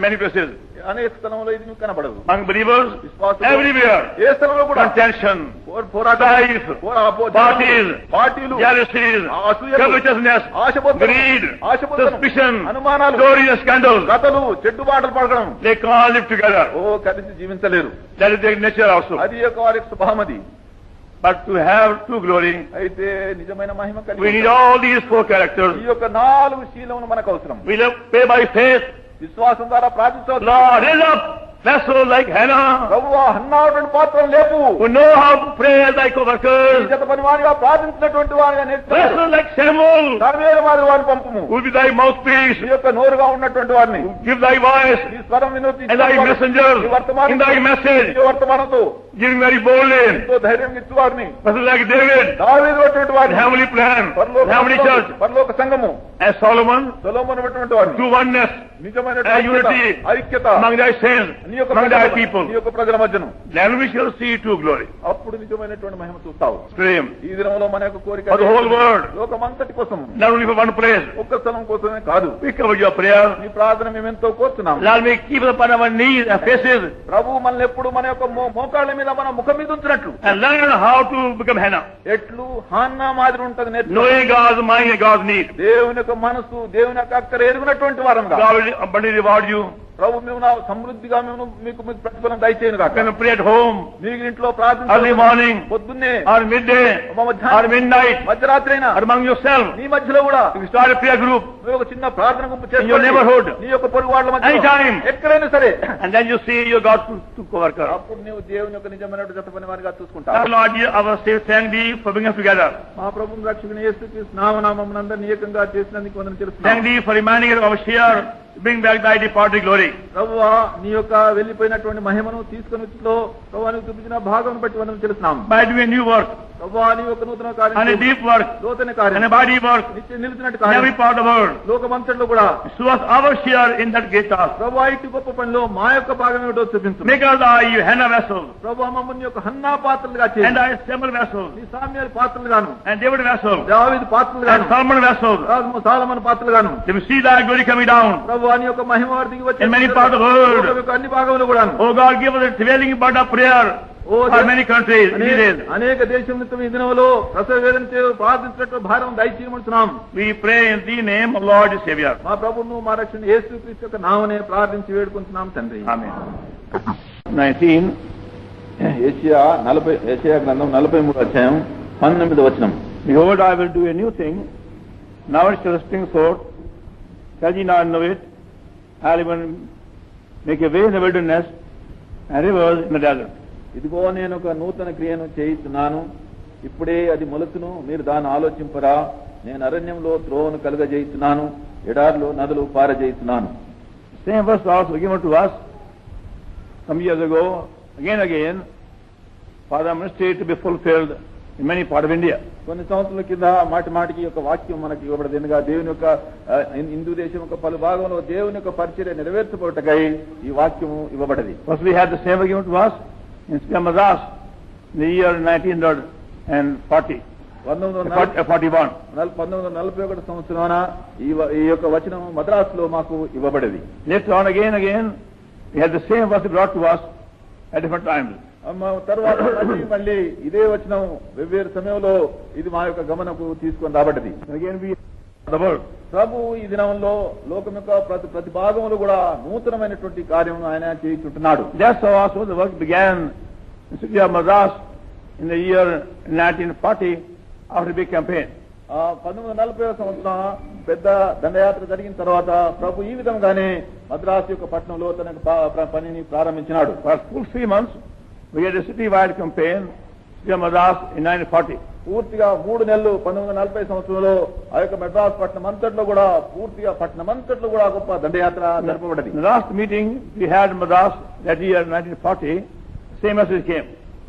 Speaker 1: many places,
Speaker 2: అనేక స్థలంలో ఇది కనబడదు.
Speaker 1: among believers, everywhere,
Speaker 2: ఏ స్థలంలో కూడా
Speaker 1: contention,
Speaker 2: పోరాటాలు,
Speaker 1: పార్టీలు, jealousies, covetousness, greed, suspicion,
Speaker 2: అనుమానాలు,
Speaker 1: glorious scandals,
Speaker 2: కథలు, చెడ్డుబాటలు పడడం.
Speaker 1: they can't live together.
Speaker 2: కలిసి జీవించలేరు.
Speaker 1: That is their nature also.
Speaker 2: అది యొక్క వారి స్వభావం అది.
Speaker 1: But to have true glory,
Speaker 2: అయితే నిజమైన మహిమ కలిగి
Speaker 1: we need all these 4 characters.
Speaker 2: ఈ యొక్క 4 శీలములు మనకు అవసరం.
Speaker 1: We pray by faith.
Speaker 2: విశ్వాసం ద్వారా ప్రార్థించవచ్చు.
Speaker 1: Lord, raise up vessel like Hannah,
Speaker 2: ప్రభువా హన్నాటువంటి పాత్రను లేపు.
Speaker 1: who know how to pray like co-workers.
Speaker 2: జత పనివాడిగా ప్రార్థించినటువంటి వారిగా నేర్చుకోవాలి.
Speaker 1: Vessel like Samuel,
Speaker 2: సమూయేలు మాదిరి వారిని పంపుము.
Speaker 1: who will be thy mouthpiece,
Speaker 2: ఈ యొక్క నోరుగా ఉన్నటువంటి వారిని.
Speaker 1: give thy voice,
Speaker 2: ఈ స్వరం వినోది,
Speaker 1: and thy messenger, in thy message,
Speaker 2: ఈ వర్తమానంతో
Speaker 1: giving very boldly.
Speaker 2: ఎంతో ధైర్యం ఇచ్చు వారిని.
Speaker 1: Vessel like David,
Speaker 2: దావీదు అటువంటి వారిని.
Speaker 1: heavenly plan, heavenly church,
Speaker 2: పరలోక సంఘము.
Speaker 1: as Solomon,
Speaker 2: సొలొమోను అటువంటి వారిని.
Speaker 1: to oneness,
Speaker 2: నిజమైన
Speaker 1: unity,
Speaker 2: ఐక్యత
Speaker 1: among thy saints, among thy people.
Speaker 2: నీ యొక్క ప్రజల మధ్యను.
Speaker 1: Then we shall see true glory.
Speaker 2: అప్పుడు నిజమైనటువంటి మహిమ చూస్తావు.
Speaker 1: Stream.
Speaker 2: ఈ దినంలో మన యొక్క కోరిక
Speaker 1: For the whole world.
Speaker 2: లోకమంతటి కోసం.
Speaker 1: Not only for one place.
Speaker 2: ఒక్క స్థలం కోసమే కాదు.
Speaker 1: We cover your prayer.
Speaker 2: నీ ప్రార్థన మేమెంతో కోరుతున్నాం.
Speaker 1: Lord, we keep upon our knees and faces.
Speaker 2: ప్రభు మనల్ని ఎప్పుడు మన యొక్క మోకాళ్ళ మీద మన ముఖం మీద ఉంచినట్లు.
Speaker 1: And learn how to become Hannah.
Speaker 2: ఎట్లు హాన్నా మాదిరి ఉంటది నేర్చు.
Speaker 1: Knowing God's mind and God's need.
Speaker 2: దేవుని యొక్క మనసు, దేవుని యొక్క అక్కర ఎరుగునటువంటి వారంగా.
Speaker 1: God will abundantly reward you.
Speaker 2: ప్రభు మేము సమృద్ధిగా మేము మీకు ప్రతిఫలం దయచేయను కాక.
Speaker 1: Can pray at home.
Speaker 2: మీకు ఇంట్లో ప్రార్థన
Speaker 1: early morning,
Speaker 2: పొద్దున్నే,
Speaker 1: or midday, or midnight,
Speaker 2: మధ్యరాత్రి అయినా,
Speaker 1: or among yourself.
Speaker 2: నీ మధ్యలో కూడా
Speaker 1: You start a prayer group.
Speaker 2: మీరు ఒక చిన్న ప్రార్థన గుంపు
Speaker 1: in your
Speaker 2: చేసుకోండి.
Speaker 1: neighborhood.
Speaker 2: నీ యొక్క పొరుగువాళ్ళ మధ్య
Speaker 1: Anytime.
Speaker 2: ఎక్కడైనా సరే.
Speaker 1: And then you see your God to co-worker.
Speaker 2: అప్పుడు నీవు దేవుని యొక్క నిజమైన జత పని వారిగా చూసుకుంటావు.
Speaker 1: Lord, our Savior, thank thee for bringing us together.
Speaker 2: మా ప్రభువు రక్షకుని యేసుక్రీస్తు నామమునందు ఏకంగా చేసినందుకు వందనాలు
Speaker 1: Thank
Speaker 2: తెలుస్తున్నాను.
Speaker 1: thee for reminding us of our share, bring back thy departed glory.
Speaker 2: ప్రభువా నీ యొక్క వెళ్లిపోయినటువంటి మహిమను తీసుకొని వచ్చులో ప్రభువా నీవు చూపించిన భాగం బట్టి వందనాలు తెలుస్తున్నాం.
Speaker 1: By doing a new work,
Speaker 2: ప్రభువా నీ యొక్క నూతన
Speaker 1: and a
Speaker 2: కార్యం,
Speaker 1: deep work,
Speaker 2: నూతన
Speaker 1: and a
Speaker 2: కార్యం,
Speaker 1: mighty work,
Speaker 2: నిలిచినట్టు
Speaker 1: in every
Speaker 2: కార్యం
Speaker 1: part of the world.
Speaker 2: లోకమంతట్లో కూడా.
Speaker 1: So us our share in that great task.
Speaker 2: ప్రభువా ఇటు గొప్ప పనిలో మా యొక్క భాగం ఏమిటో చూపించు.
Speaker 1: Make us thy Hannah vessel,
Speaker 2: ప్రభువా మమ్మల్ని యొక్క హన్నా పాత్రలుగా
Speaker 1: and
Speaker 2: చేయి.
Speaker 1: thy Samuel vessel,
Speaker 2: నీ సామ్యాల పాత్రలుగాను,
Speaker 1: and David vessel,
Speaker 2: దావీదు పాత్రలుగాను,
Speaker 1: and Solomon vessel.
Speaker 2: సాలమోను పాత్రలుగాను.
Speaker 1: Let me see thy glory coming down.
Speaker 2: ప్రభువా నీ యొక్క మహిమ వారి దిగి వచ్చి
Speaker 1: In many parts of the world.
Speaker 2: లోకం యొక్క అన్ని భాగంలో కూడాను.
Speaker 1: Oh God, give us a prevailing burden of prayer for many countries.
Speaker 2: అనేక దేశం నిమిత్తం ఈ దినంలో ప్రసవ వేదన ప్రార్థించినట్టు భారం దయచేయమంటున్నాం.
Speaker 1: We pray in the name of Lord and Savior.
Speaker 2: మా ప్రభువును మా రక్షణ యేసుక్రీస్తు యొక్క నామమునే ప్రార్థించి వేడుకుంటున్నాం తండ్రి.
Speaker 1: Amen. 19.
Speaker 2: యెషయా గ్రంథం 43వ అధ్యాయం 19వ వచనం.
Speaker 1: Behold, I will do a new thing. Now it shall spring forth. Shall ye not know it? I'll even make a way in the wilderness and rivers in the desert.
Speaker 2: ఇదిగో నేను ఒక నూతన క్రియను చేయిస్తున్నాను, ఇప్పుడే అది మొలచును, మీరు దాన్ని ఆలోచింపరా. నేను అరణ్యంలో త్రోవను కలుగజేయిస్తున్నాను, ఎడారిలో నదులు పారజేయిస్తున్నాను.
Speaker 1: Same verse also given to us some years ago, again, for the ministry to be fulfilled in many parts of India.
Speaker 2: కొన్ని సంవత్సరాల కింద మాటి మాటికి యొక్క వాక్యం మనకి ఇవ్వబడింది. ఎందుకంటే దేవుని యొక్క హిందూ దేశం యొక్క పలు భాగంలో దేవుని యొక్క పరిచర్య నెరవేర్చబడటకై ఈ వాక్యము ఇవ్వబడింది.
Speaker 1: First we had the same given to us in Madras in the year 1940.
Speaker 2: 1941 సంవత్సరాన ఈ యొక్క వచనం మద్రాసులో మాకు ఇవ్వబడింది.
Speaker 1: Later on again, we had the same verse brought to us at different times.
Speaker 2: తర్వాత మళ్ళీ ఇదే వచనం వెవ్వేరు సమయంలో ఇది మా యొక్క గమనకు తీసుకొని రాబడ్డది.
Speaker 1: Again we the word.
Speaker 2: ప్రభు ఈ దినంలో లోకం యొక్క ప్రతి భాగంలో కూడా నూతనమైనటువంటి కార్యం ఆయన చేయించుంటున్నాడు.
Speaker 1: That's how also the work began in city of Madras in the year 1940 after a big campaign.
Speaker 2: 1940 సంవత్సరం పెద్ద దండయాత్ర జరిగిన తర్వాత ప్రభు ఈ విధంగానే మద్రాసు యొక్క పట్టణంలో తన పనిని ప్రారంభించినాడు.
Speaker 1: For full 3 months, we had a city-wide campaign in Madras in 1940.
Speaker 2: పూర్తిగా 3 నెలలు 1940 సంవత్సరంలో ఆ యొక్క మద్రాసు పట్టణం అంతట్లో కూడా పూర్తిగా పట్టణం అంతట్లో కూడా గొప్ప దండయాత్ర జరపబడింది.
Speaker 1: The last meeting we had in Madras that year 1940, same message came.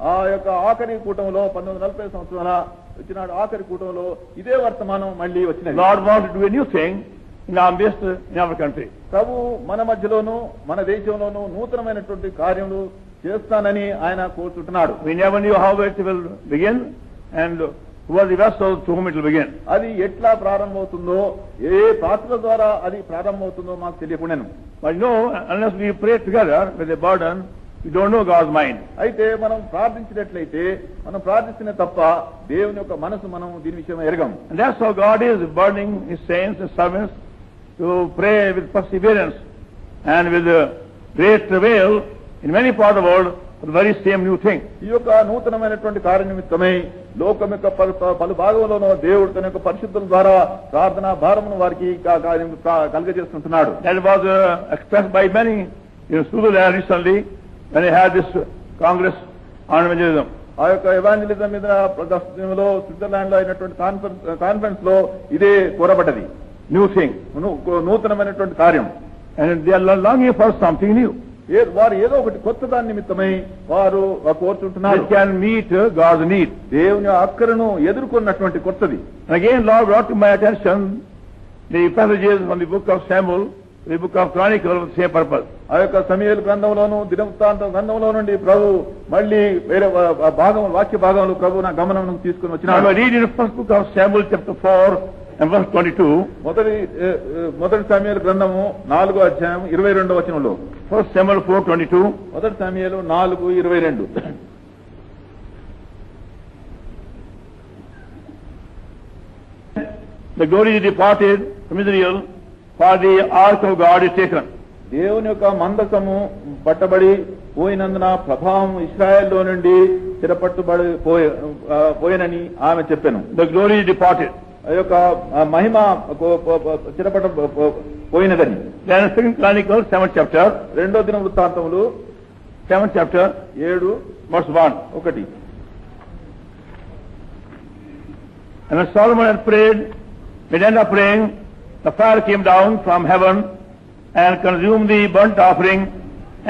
Speaker 2: ఆ యొక్క ఆఖరి కూటంలో 1940 సంవత్సరాల వచ్చినాడు. ఆఖరి కూటంలో ఇదే వర్తమానం మళ్ళీ వచ్చినది.
Speaker 1: Lord wants to do a new thing in our midst, in our country.
Speaker 2: ప్రభు మన మధ్యలోనూ మన దేశంలోనూ నూతనమైనటువంటి కార్యములు చేస్తానని ఆయన కోరుతుంటున్నాడు.
Speaker 1: We never knew how it will begin and who are the vessels through whom it will begin.
Speaker 2: అది ఎట్లా ప్రారంభమవుతుందో ఏ పాత్ర ద్వారా అది ప్రారంభమవుతుందో మాకు తెలియకుండాను.
Speaker 1: But you know, unless we pray together with a burden, we don't know God's mind.
Speaker 2: అయితే మనం ప్రార్థించినట్లయితే మనం ప్రార్థిస్తున్న తప్ప దేవుని యొక్క మనసు మనం దీని విషయం ఎరగం.
Speaker 1: And that's how God is burdening His saints and servants to pray with perseverance and with great travail in many parts of the world for the very same new thing.
Speaker 2: ఈ యొక్క నూతనమైనటువంటి కార్యనిమిత్తమై లోకం యొక్క పలు భాగంలోనూ దేవుడు తన యొక్క పరిశుద్ధుల ద్వారా ప్రార్థనా భారమును వారికి కలుగజేస్తుంటున్నాడు.
Speaker 1: That was expressed by many in Switzerland recently when they had this Congress on evangelism.
Speaker 2: ఆ యొక్క ఎవాంజలిజం మీద ప్రదర్శనలో స్విట్జర్లాండ్ లో అయినటువంటి కాన్ఫరెన్స్ లో ఇదే కోరబడ్డది.
Speaker 1: New thing.
Speaker 2: నూతనమైనటువంటి కార్యం.
Speaker 1: And they are longing for something new.
Speaker 2: వారు ఏదో ఒకటి కొత్త దాని నిమిత్తమై వారు కోరుతుంటున్నారు.
Speaker 1: It can meet God's need.
Speaker 2: దేవుని అక్కరను ఎదుర్కొన్నటువంటి కొత్తది.
Speaker 1: And again, Lord brought to my attention the passages from the book of Samuel, the book of Chronicles with the same purpose.
Speaker 2: ఆ యొక్క సమూయేలు గ్రంథంలోను దినవృత్తాంత గ్రంథంలో నుండి ప్రభు మళ్ళీ వేరే భాగం వాక్య భాగంలో ప్రభు నా గమనం తీసుకుని వచ్చినాడు.
Speaker 1: I read in the first book of Samuel chapter 4 and verse 22.
Speaker 2: మొదటి సమూయేలు గ్రంథము 4వ అధ్యాయం 22వ వచనంలో.
Speaker 1: First Samuel 4:22.
Speaker 2: మొదటి సమూయేలు 4:22.
Speaker 1: The glory is departed from Israel, for the ark of God is taken.
Speaker 2: దేవుని యొక్క మందసము పట్టబడి పోయినందున ప్రభావం ఇశ్రాయేల్లో నుండి స్థిరపట్టుబడి పోయినని ఆమె చెప్పాను.
Speaker 1: The glory is departed.
Speaker 2: ఆ యొక్క మహిమ స్థిరపట్ట పోయినదని.
Speaker 1: Then 2 Chronicles 7th chapter.
Speaker 2: రెండో దిన వృత్తాంతములు
Speaker 1: 7th chapter
Speaker 2: 7
Speaker 1: verse 1. And when Solomon had prayed, with end of praying, the fire came down from heaven and consumed the burnt offering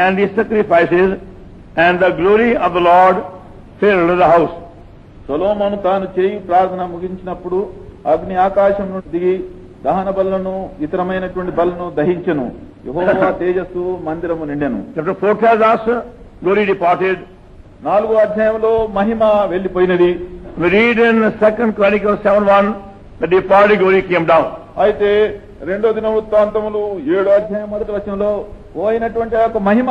Speaker 1: and the sacrifices, and the glory of the Lord filled the house.
Speaker 2: సొలొమోను తాను చేయి ప్రార్థన ముగించినప్పుడు అగ్ని ఆకాశం నుండి దిగి దహన బలులను ఇతరమైనటువంటి బలులను దహించెను. యెహోవా తేజస్సు మందిరము నిండెను.
Speaker 1: Chapter 4 tells us, glory departed.
Speaker 2: 4వ అధ్యాయంలో మహిమ వెళ్లిపోయినది.
Speaker 1: We read in 2 Chronicles 7:1, the departed glory came down.
Speaker 2: అయితే రెండో దిన వృత్తాంతములు 7వ అధ్యాయం 1వ వచనంలో పోయినటువంటి ఆ యొక్క మహిమ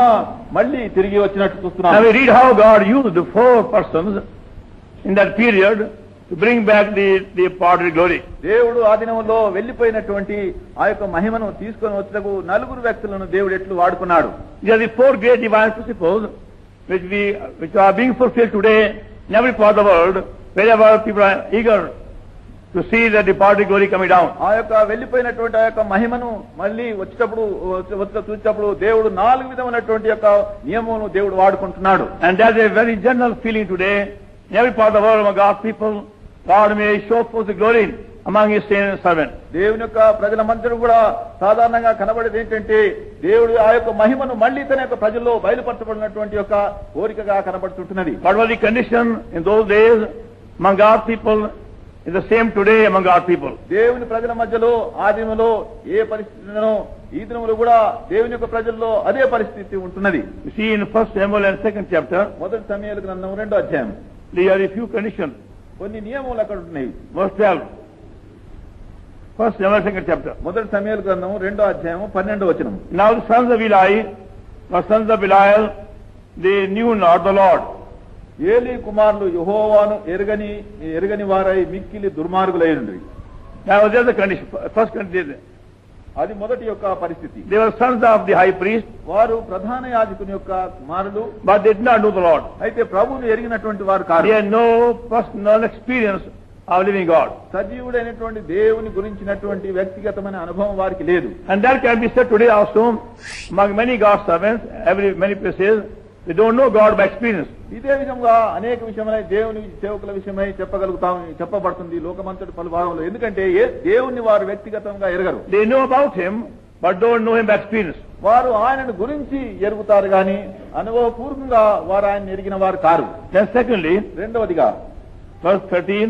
Speaker 2: మళ్ళీ తిరిగి వచ్చినట్టు చూస్తున్నాం.
Speaker 1: Now we read how God used the 4 persons in that period to bring back the departed glory.
Speaker 2: దేవుడు ఆ దినంలో వెళ్లిపోయినటువంటి ఆ యొక్క మహిమను తీసుకొని వచ్చటకు 4 వ్యక్తులను దేవుడు ఎట్లు వాడుకున్నాడు.
Speaker 1: These are the 4 great divine principles which are being fulfilled today in every part of the world, wherever people are eager to see the departed glory coming down.
Speaker 2: ఆ యొక్క వెళ్లిపోయినటువంటి ఆ యొక్క మహిమను మళ్ళీ చూసేటప్పుడు దేవుడు 4 విధమైనటువంటి యొక్క నియమమును దేవుడు వాడుకుంటున్నాడు.
Speaker 1: And there's a very general feeling today in every part of the world among God's people, God may show forth the glory among His saints servants.
Speaker 2: దేవుని యొక్క ప్రజల మధ్యలో కూడా సాధారణంగా కనబడేది ఏంటంటే దేవుడు ఆ యొక్క మహిమను మళ్ళీ తన యొక్క ప్రజల్లో బయలుపరచబడినటువంటి యొక్క కోరికగా కనబడుతుంటున్నది.
Speaker 1: What was the condition in those days among God's people is the same today among God's people.
Speaker 2: దేవుని ప్రజల మధ్యలో ఆ దినములో ఏ పరిస్థితిలో ఈ దినములో కూడా దేవుని యొక్క ప్రజల్లో అదే పరిస్థితి ఉంటున్నది.
Speaker 1: You see in 1 Samuel and 2nd chapter,
Speaker 2: మొదటి సమూయేలు గ్రంథం 2వ అధ్యాయం
Speaker 1: there are a few conditions.
Speaker 2: కొన్ని నియమాలు అక్కడ ఉన్నాయి.
Speaker 1: Verse 12. 1 Samuel 2nd chapter.
Speaker 2: మొదటి సమూయేలు గ్రంథం 2వ అధ్యాయం 12వ వచనం.
Speaker 1: Now the sons of Eli, the sons of Belial, they knew not the Lord.
Speaker 2: Eli కుమారులు యెహోవాను ఎరగని వారై మిక్కిలి దుర్మార్గులైండ్రి.
Speaker 1: Now there's the condition. First condition.
Speaker 2: అది మొదటి యొక్క పరిస్థితి.
Speaker 1: They were sons of the high priest.
Speaker 2: వారు ప్రధాన యాజకుని యొక్క కుమారులు.
Speaker 1: But they did not know the Lord.
Speaker 2: అయితే ప్రభువును ఎరిగినటువంటి వారు కాదు.
Speaker 1: They had no personal experience of living God.
Speaker 2: సజీవుడైనటువంటి దేవుని గురించినటువంటి వ్యక్తిగతమైన అనుభవం వారికి లేదు.
Speaker 1: And that can be said today also among many God's servants, many places, they don't know God by experience.
Speaker 2: ఇదే విధంగా అనేక విషయమై దేవుని సేవకుల విషయమై చెప్పబడుతుంది లోకమంతటి పలు భాగంలో. ఎందుకంటే దేవుణ్ణి వారు వ్యక్తిగతంగా ఎరగరు.
Speaker 1: They know about him, but don't know him by experience.
Speaker 2: వారు ఆయనను గురించి ఎరుగుతారు గాని అనుభవపూర్వకంగా వారు ఆయన ఎరిగిన వారు కారు.
Speaker 1: Then secondly,
Speaker 2: రెండవదిగా
Speaker 1: verse 13,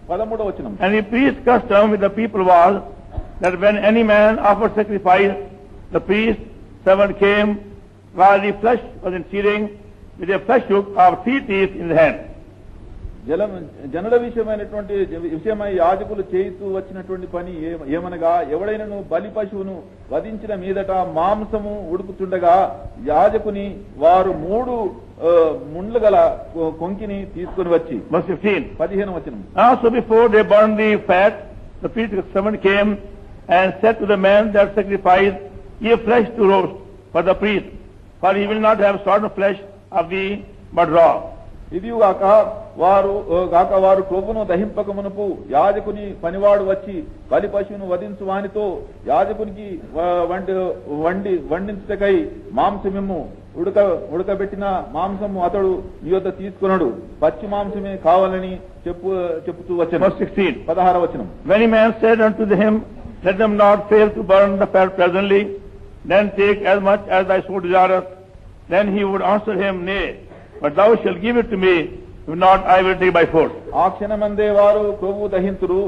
Speaker 2: 13వ వచనం.
Speaker 1: and the priest's custom with the people was that when any man offered sacrifice, the priest servant came while the flesh was in searing with a flesh hook of 3 teeth in the hand.
Speaker 2: జనుల విషయమై యాజకులు చేస్తూ వచ్చినటువంటి పని ఏమనగా ఎవడైనను బలి పశువును వధించిన మీదట మాంసము ఉడుకుతుండగా యాజకుని వారు 3 ముండ్లు గల కొంకిని తీసుకుని వచ్చి. 15వ వచనం.
Speaker 1: So before they burned the fat, the priest's servant came and said to the man that sacrificed, "Give flesh to roast for the priest, for he will not have sodden flesh of thee, but raw."
Speaker 2: ఇది వారు కొవ్వును దహింపకమునపు యాజకుని పనివాడు వచ్చి బలి పశువును వధించు వానితో యాజకునికి వండించుటకై మాంసమేము ఉడకబెట్టిన మాంసము అతడు నీ యొద్ద తీసుకున్నాడు, పచ్చి మాంసమే కావాలని చెప్పుతూ వచ్చాను. 16వ వచనం.
Speaker 1: When a man said unto him, "Let them not fail to burn the fat presently, then take as much as thy soul desireth," then he would answer him, "Nay, but thou shalt give it to me, if not I will take by force."
Speaker 2: ఆ క్షణమందే వారు కొవ్వు దహింతురు,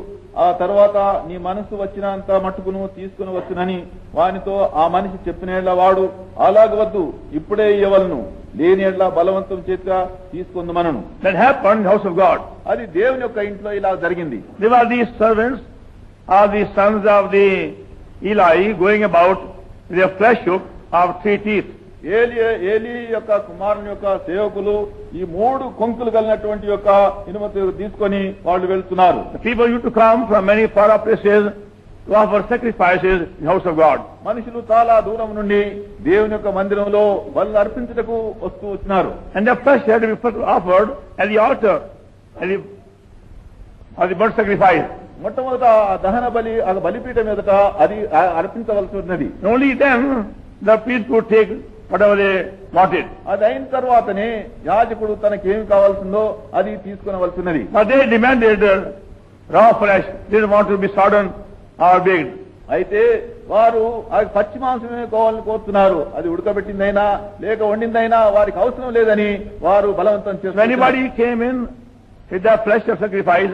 Speaker 2: ఆ తర్వాత నీ మనసు వచ్చినంత మట్టుకును తీసుకుని వచ్చునని వానితో ఆ మనిషి చెప్పిన వాడు, అలాగవద్దు, ఇప్పుడే ఇవ్వలను, లేని ఎడ్ల బలవంతం చేత తీసుకుందమనను.
Speaker 1: That happened in the house of God.
Speaker 2: అది దేవుని యొక్క ఇంట్లో ఇలా జరిగింది.
Speaker 1: There were these servants, are the sons of the Eli, going about with a flesh hook of 3 teeth.
Speaker 2: Eli యొక్క కుమారుని యొక్క సేవకులు ఈ 3 కొంకులు కలిగినటువంటి యొక్క ఇనుమతి తీసుకొని వాళ్ళు వెళ్తున్నారు.
Speaker 1: The people used to come from many far off places to offer sacrifices in the house of God.
Speaker 2: మనుషులు చాలా దూరం నుండి దేవుని యొక్క మందిరంలో బలులు అర్పించుటకు వస్తూ వచ్చినారు.
Speaker 1: And the flesh had to be offered at the altar, at the burnt sacrifice.
Speaker 2: మొట్టమొదట దహన బలి ఆ బలిపీఠం మీదట అది అర్పించవలసి ఉన్నది.
Speaker 1: Only then the priest could take whatever they wanted.
Speaker 2: అది అయిన తర్వాతనే యాజకుడు తనకేమి కావాల్సిందో అది తీసుకునవలసినది.
Speaker 1: But they demanded raw flesh, they didn't want to be sodden or baked.
Speaker 2: అయితే వారు అది పచ్చి మాంసమే కావాలని కోరుతున్నారు. అది ఉడకబెట్టిందైనా లేక వండిందైనా వారికి అవసరం లేదని వారు బలవంతం చేస్తున్నారు.
Speaker 1: Anybody came in with the flesh of sacrifice,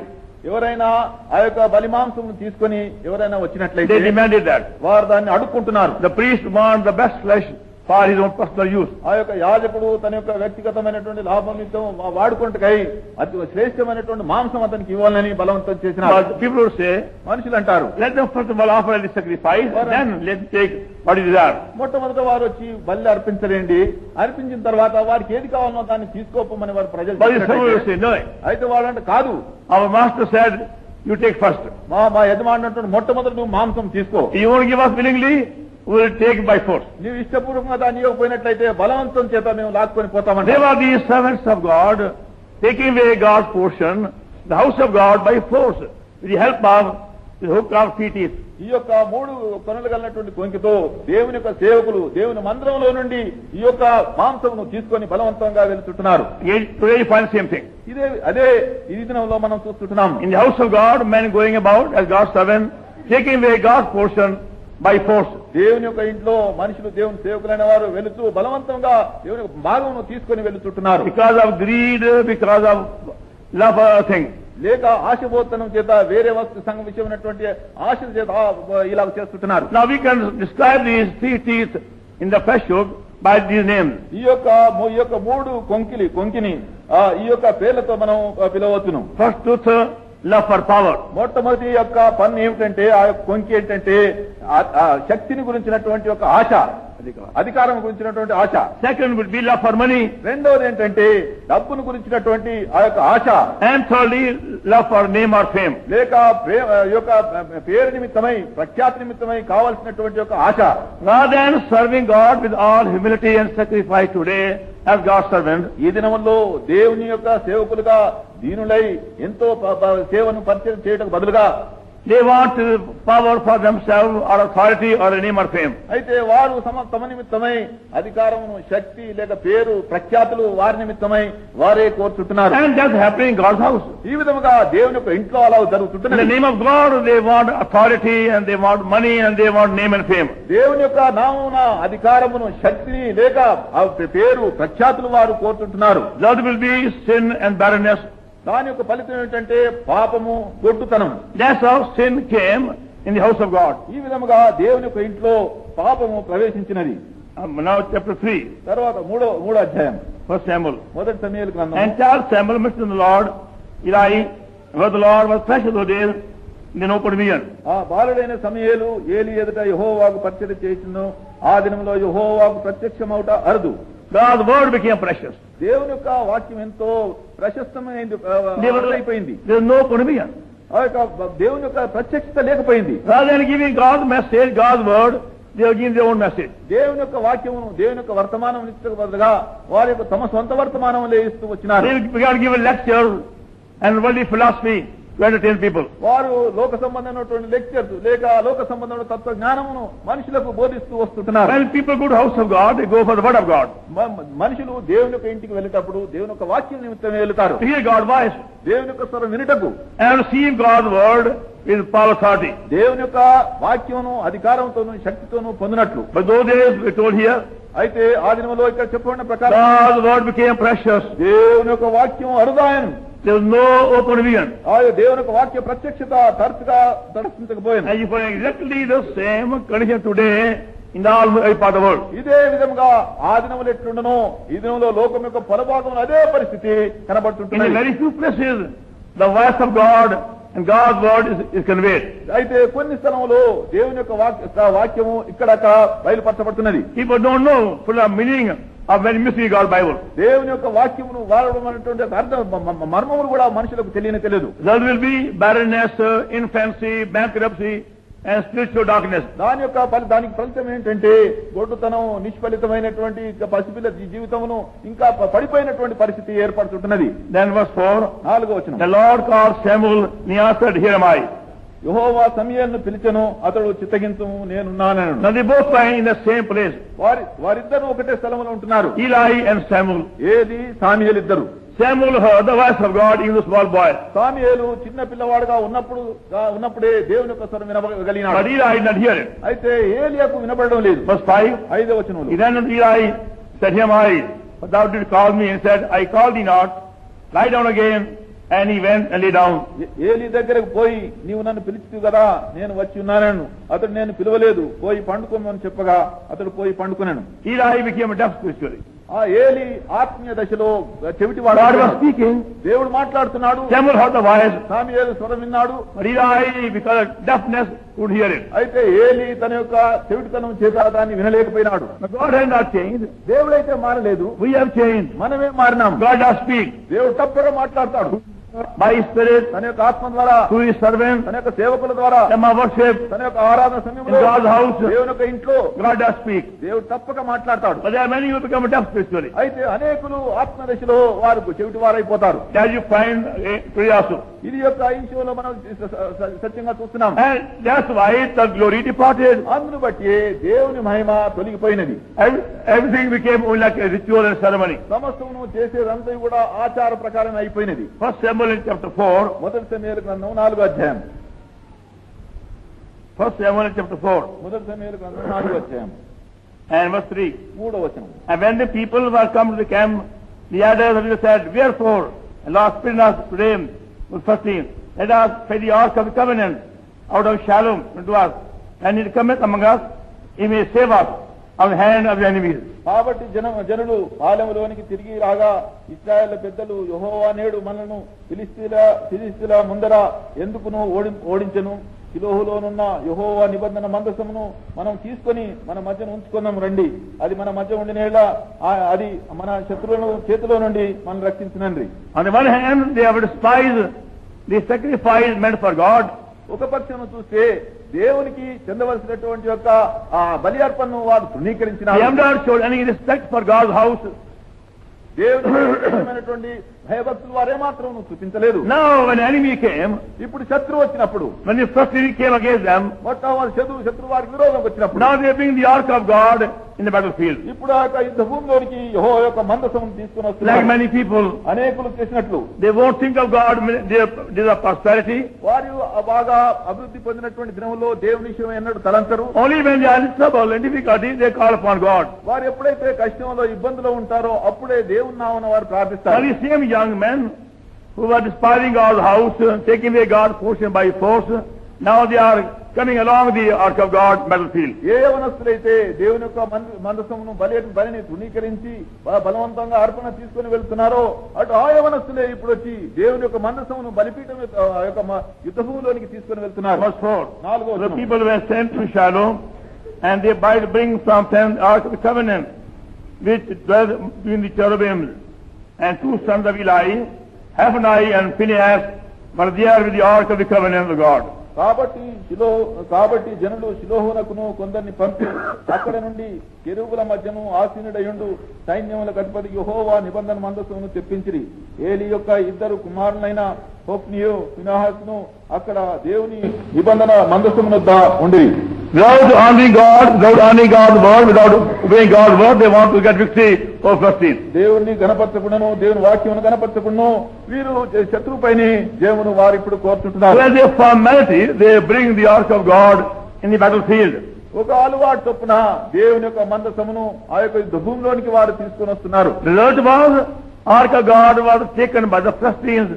Speaker 2: ఎవరైనా ఆ యొక్క బలి మాంసం తీసుకుని ఎవరైనా వచ్చినట్లయితే
Speaker 1: they demanded that.
Speaker 2: వారు దాన్ని అడుక్కుంటున్నారు.
Speaker 1: The priest wanted the best flesh for his own personal use.
Speaker 2: ఆ యొక్క యాజకుడు తన యొక్క వ్యక్తిగతమైనటువంటి లాభం నిమిత్తం వాడుకుంటకై అతి శ్రేష్టమైనటువంటి మాంసం అతనికి ఇవ్వాలని బలవంతం చేసినారు.
Speaker 1: People would say,
Speaker 2: మనుషులు అంటారు,
Speaker 1: let them first of all offer the sacrifice, then let them take what is desire.
Speaker 2: మొట్టమొదట వారు వచ్చి బలి అర్పించలేండి, అర్పించిన తర్వాత వారికి ఏది కావాలనో దాన్ని తీసుకోమని వారు ప్రజలు అయితే వాళ్ళంటే కాదు,
Speaker 1: our master said you take first.
Speaker 2: మా యజమానుడు మొట్టమొదటి నువ్వు మాంసం తీసుకో.
Speaker 1: You won't give us willingly, we will take by force.
Speaker 2: నీవు ఇష్టపూర్వకంగా దాన్ని ఇవ్వకపోయినట్లయితే బలవంతం చేత మేము లాక్కొని పోతామని.
Speaker 1: They were these servants of God taking away God's portion, the house of God, by force, with the help of the hook of 3 teeth.
Speaker 2: ఈ యొక్క 3 కొనలు కలిగినటువంటి కొంకితో దేవుని యొక్క సేవకులు దేవుని మందిరంలో నుండి ఈ యొక్క మాంసమును తీసుకొని బలవంతంగా వెళ్తుంటున్నారు.
Speaker 1: Today you find the same thing.
Speaker 2: అదే ఈ దినంలో మనం చూస్తుంటున్నాం.
Speaker 1: In the house of God, men going about as God's servant, taking away God's portion by force.
Speaker 2: దేవుని యొక్క ఇంట్లో మనుషులు దేవుని సేవకులైన వారు వెళుతూ బలవంతంగా దేవుని భాగమును తీసుకొని వెళుతుంటున్నారు.
Speaker 1: Because of greed, because of love of things.
Speaker 2: లేక ఆశబోధనం చేత వేరే వస్తు సంఘం విషయమైనటువంటి ఆశల చేత ఇలా చేస్తుంటున్నారు.
Speaker 1: Now we can describe these 3 teeth in the flesh hook by these names.
Speaker 2: ఈ యొక్క 3 కొంకిని ఈ యొక్క పేర్లతో మనం పిలవచ్చును.
Speaker 1: First tooth, love for power.
Speaker 2: మొట్టమొదటి యొక్క పన్ను ఏమిటంటే ఆ యొక్క కొంకి ఏంటంటే శక్తిని గురించినటువంటి ఒక ఆశ, అధికారం గురించినటువంటి ఆశ.
Speaker 1: Second would be love for money.
Speaker 2: రెండోది ఏంటంటే డబ్బును గురించినటువంటి ఆ యొక్క ఆశ.
Speaker 1: And thirdly, love for name or fame.
Speaker 2: లేక యొక్క పేరు నిమిత్తమై ప్రఖ్యాతి నిమిత్తమై కావాల్సినటువంటి యొక్క ఆశ.
Speaker 1: Rather than serving God with all humility and sacrifice today as God's servant,
Speaker 2: ఈ దినంలో దేవుని యొక్క సేవకులుగా దీనులై ఎంతో సేవను పరిచయం చేయటకు బదులుగా
Speaker 1: they want power for themselves or authority or a name or fame.
Speaker 2: అయితే వారు తమ నిమిత్తమై అధికారమును శక్తి లేక పేరు ప్రఖ్యాతులు వారి నిమిత్తమై వారే కోరుచుంటున్నారు.
Speaker 1: And that's happening in God's house.
Speaker 2: ఈ విధముగా దేవుని యొక్క ఇంట్లో అలా
Speaker 1: In
Speaker 2: జరుగుతుంటున్నది.
Speaker 1: the name of God, they want authority and they want money and they want name and fame.
Speaker 2: దేవుని యొక్క నామమున అధికారమును శక్తిని లేక పేరు ప్రఖ్యాతులు వారు కోరుతుంటున్నారు.
Speaker 1: That will be sin and barrenness.
Speaker 2: దాని యొక్క ఫలితం ఏంటంటే పాపము గొడ్డుతనం.
Speaker 1: That's how sin came in the house of God.
Speaker 2: ఈ విధముగా దేవుని యొక్క ఇంట్లో పాపము ప్రవేశించినది.
Speaker 1: Now chapter 3,
Speaker 2: తర్వాత మూడో అధ్యాయం
Speaker 1: 1 Samuel.
Speaker 2: మొదటి సమూయేలు గ్రంథం.
Speaker 1: And Charles Samuel mentioned the Lord, Eli, where the Lord was precious those days in an open vision.
Speaker 2: ఆ బాలుడైన సమూయేలు ఏలి ఎదుట యెహోవాకు పరిచర్య చేసిందో ఆ దినంలో యెహోవాకు ప్రత్యక్షమవుట అరుదు.
Speaker 1: God's word became precious.
Speaker 2: దేవుని యొక్క వాక్యం ఎంతో ప్రశస్తమైంది అయిపోయింది.
Speaker 1: There is no open vision.
Speaker 2: ఆ యొక్క దేవుని యొక్క ప్రత్యక్షత లేకపోయింది.
Speaker 1: Rather than giving God's message, God's word, they are giving their own message.
Speaker 2: దేవుని యొక్క వాక్యమును దేవుని యొక్క వర్తమానం ఇచ్చక బదులుగా వారి యొక్క తమ సొంత వర్తమానములే ఇస్తూ వచ్చినారు.
Speaker 1: They began giving lectures and worldly philosophy to entertain people.
Speaker 2: వారు లోక సంబంధమైనటువంటి లెక్చర్స్ లేక లోక సంబంధమైన తత్వ జ్ఞానమును మనుషులకు బోధిస్తూ వస్తుంటున్నారు.
Speaker 1: When people go to the house of God, they go for the word of God.
Speaker 2: మనుషులు దేవుని యొక్క ఇంటికి వెళ్ళేటప్పుడు దేవుని యొక్క వాక్యం నిమిత్తమే వెళ్తారు.
Speaker 1: To hear God's voice
Speaker 2: దేవుని యొక్క స్వరం వినుటకు
Speaker 1: and receive God's word with power authority.
Speaker 2: దేవుని యొక్క వాక్యమును అధికారంతోనూ శక్తితోనూ పొందినట్లు.
Speaker 1: But those days we told here,
Speaker 2: అయితే ఆ దినంలో ఇక్కడ చెప్పబడిన ప్రకారం
Speaker 1: God's word became precious.
Speaker 2: దేవుని యొక్క వాక్యం అరుదాయను.
Speaker 1: There was no open vision.
Speaker 2: ఆ దేవుని యొక్క వాక్య ప్రత్యక్షత తరచుగా దర్శించకపోయింది.
Speaker 1: And you find exactly the same condition today in the all part of the world.
Speaker 2: ఇదే విధంగా ఆ దినములు ఎట్లుండనో ఈ దినంలో లోకం యొక్క పొలభాగంలో అదే పరిస్థితి
Speaker 1: In
Speaker 2: కనబడుతుంటుంది.
Speaker 1: very few places, the voice of God and God's word is conveyed.
Speaker 2: అయితే కొన్ని స్థలంలో దేవుని యొక్క వాక్యము ఇక్కడక్కడ బయలుపరచబడుతున్నది.
Speaker 1: People don't know full of meaning of when you see God's Bible.
Speaker 2: దేవుని యొక్క వాక్యమును వాడడం అనేటువంటి అర్థం మర్మములు కూడా మనుషులకు తెలియదు.
Speaker 1: There will be barrenness, infancy, bankruptcy, and spiritual darkness.
Speaker 2: దానికి ఫలితం ఏంటంటే గొడ్డుతనం, నిష్ఫలితమైనటువంటి పసిపిల్ల జీవితమును ఇంకా పడిపోయినటువంటి పరిస్థితి ఏర్పడుతుంటున్నది.
Speaker 1: Then verse 4,
Speaker 2: 4వ వచనం.
Speaker 1: The Lord called Samuel, and he answered, Here am I.
Speaker 2: యెహోవా సమూయేలును పిలిచెను, అతడు చిత్తగించుము నేనున్నానను.
Speaker 1: Now they both find in the same place.
Speaker 2: వారిద్దరూ ఒకటే స్థలంలో ఉంటున్నారు.
Speaker 1: Eli and Samuel.
Speaker 2: ఏలి సాముయేలు ఇద్దరు.
Speaker 1: Samuel heard the voice of God, even the small boy.
Speaker 2: Samuel చిన్న పిల్లవాడుగా ఉన్నప్పుడే దేవుని యొక్క స్వరం వినగలిగినాడు.
Speaker 1: But Eli did not hear it.
Speaker 2: అయితే ఏలియాకు వినబడడం లేదు.
Speaker 1: Verse 5,
Speaker 2: 5వ వచనంలో.
Speaker 1: He ran unto Eli, said, Here am I. But thou didst call me, and said, I called thee not. Lie down again. And he went and lay down.
Speaker 2: ఏలి దగ్గరకు పోయి నీవు నన్ను పిలిచితివి కదా, నేను వచ్చి ఉన్నానను. అతడు నేను పిలవలేదు, పోయి పండుకోమని చెప్పగా అతడు పోయి పండుకున్నాను.
Speaker 1: Eli became a deaf spiritually.
Speaker 2: ఆ ఏలి ఆత్మీయ దశలో చెవిటివాడు.
Speaker 1: God was speaking.
Speaker 2: దేవుడు మాట్లాడుతున్నాడు.
Speaker 1: Samuel heard the voice.
Speaker 2: Samuel స్వరం విన్నాడు.
Speaker 1: But Eli, because of deafness, could hear it.
Speaker 2: అయితే ఏలి తన యొక్క చెవిటితనం చేత దాన్ని వినలేకపోయినాడు.
Speaker 1: But God had not changed.
Speaker 2: దేవుడైతే మారలేదు,
Speaker 1: We have changed.
Speaker 2: మనమే మారినాం.
Speaker 1: God does speak.
Speaker 2: దేవుడు తప్పగా మాట్లాడతాడు.
Speaker 1: By His Spirit,
Speaker 2: తన యొక్క ఆత్మ ద్వారా,
Speaker 1: through His servants,
Speaker 2: తన యొక్క సేవకుల ద్వారా,
Speaker 1: in my worship,
Speaker 2: తన యొక్క ఆరాధన
Speaker 1: in
Speaker 2: సమయంలో
Speaker 1: God's house,
Speaker 2: దేవుని యొక్క ఇంట్లో
Speaker 1: God does speak.
Speaker 2: దేవుడు తప్పక మాట్లాడతాడు.
Speaker 1: But there are many who become deaf spiritually.
Speaker 2: అయితే అనేకులు ఆత్మ దశలో వారు చెవిటి వారైపోతారు.
Speaker 1: As you find today also.
Speaker 2: ఇది యొక్క ఈ విషయంలో మనం సత్యంగా చూస్తున్నాం.
Speaker 1: And that's why the glory departed.
Speaker 2: అందును బట్టి దేవుని మహిమ తొలగిపోయినది.
Speaker 1: Everything became only like a ritual and ceremony.
Speaker 2: సమస్తమును చేసేదంతా కూడా ఆచార ప్రకారం అయిపోయినది.
Speaker 1: First Samuel in chapter 4.
Speaker 2: మొదటి సమూయేలు గ్రంథం 4వ అధ్యాయం.
Speaker 1: First Samuel in chapter 4.
Speaker 2: మొదటి సమూయేలు గ్రంథం 4వ అధ్యాయం.
Speaker 1: And verse 3.
Speaker 2: 3వ వచనం.
Speaker 1: And when the people were come to the camp, the elders of Israel said, Wherefore, and Lord spirit us today, verse 15, let us pay the ark of the covenant out of Shalom unto us, and it cometh among us, he may save us of the hand of the enemies.
Speaker 2: కాబట్టి జనులు పాలెములోనికి తిరిగి రాగా ఇశ్రాయేలు పెద్దలు యెహోవా నేడు మనను ఫిలిష్తీయుల ముందర ఎందుకును ఓడించెను, షిలోహులోనున్న యెహోవా నిబంధన మందసమును మనం తీసుకొని మన మధ్యన ఉంచుకుందాం రండి, అది మన మధ్య ఉండినేళ్ళ అది మన శత్రువుల చేతిలో నుండి మనం రక్షించనండి.
Speaker 1: On the one hand, they have despised the sacrifice meant for God.
Speaker 2: ఒక పక్షం చూస్తే దేవునికి చెందవలసినటువంటి యొక్క బలి అర్పణను వారు తృణీకరించినారు.
Speaker 1: They have not shown any respect for God's house.
Speaker 2: దేవుని భయభక్తులు వారే మాత్రం చూపించలేదు.
Speaker 1: Now when enemy came,
Speaker 2: ఇప్పుడు శత్రువు వచ్చినప్పుడు,
Speaker 1: when the first enemy came against them,
Speaker 2: మొట్టమొదటి శత్రువు వారికి విరోధం వచ్చినప్పుడు,
Speaker 1: now they bring the ark of God in the battlefield.
Speaker 2: ఇప్పుడు ఆ యొక్క యుద్ధ భూమిలోనికి యెహోవా యొక్క మందసమును తీసుకుని వస్తున్నారు.
Speaker 1: Like many people,
Speaker 2: అనేకులు చేసినట్లు
Speaker 1: they won't think of God, their prosperity.
Speaker 2: వారు బాగా అభివృద్ధి పొందినటువంటి దినంలో దేవుని విషయం ఎన్నడూ తలంచరు.
Speaker 1: Only when they are in trouble and difficulty, they call upon God.
Speaker 2: వారు ఎప్పుడైతే కష్టంలో ఇబ్బందులో ఉంటారో అప్పుడే దేవుని నామమున వారు ప్రార్థిస్తారు.
Speaker 1: Now the same young men who were despising God's house, taking away God's portion by force, now they are coming along the ark of God battlefield.
Speaker 2: ఏ యవనస్తులైతే దేవుని యొక్క మందసమును బలిని తృణీకరించి బలవంతంగా అర్పణ తీసుకుని వెళ్తున్నారో అటు ఆ యవనస్తులే ఇప్పుడు వచ్చి దేవుని యొక్క మందసమును బలిపీఠం యొక్క యుద్ధ భూమిలోనికి తీసుకుని వెళ్తున్నారు.
Speaker 1: Verse 4.
Speaker 2: నాలుగో
Speaker 1: The people were sent to Shiloh, and they bring from them the ark of the covenant, which dwelt between the cherubims, and two sons of Eli, Hophni and Phinehas, were there with the ark of the covenant of God.
Speaker 2: కాబట్టి జనులు షిలోహునకును కొందరిని పంపి అక్కడ నుండి కెరూబుల మధ్యను ఆసీనుడయుండు సైన్యములకు అధిపతి యెహోవా నిబంధన మందసమును తెప్పించిరి. ఏలి యొక్క ఇద్దరు కుమారులైన హోఫ్నియు ఫినెహాసును అక్కడ దేవుని నిబంధన మందసమునొద్ద ఉండిరి.
Speaker 1: Without honoring God's word, without obeying God's word, they want to get victory over Philistines.
Speaker 2: దేవుని గణపరచకుండాను దేవుని వాక్యమును గణపరచకుండాను వీరు శత్రువుపైని జయమును వారు ఇప్పుడు కోరుతుంటున్నారు.
Speaker 1: So as a formality, they bring the ark of God in the battlefield.
Speaker 2: ఒక అలవాటు చొప్పున దేవుని యొక్క మందసమును ఆ యొక్క యుద్ధ భూమిలోనికి వారు తీసుకుని వస్తున్నారు.
Speaker 1: The result was, ark of God was taken by the Philistines.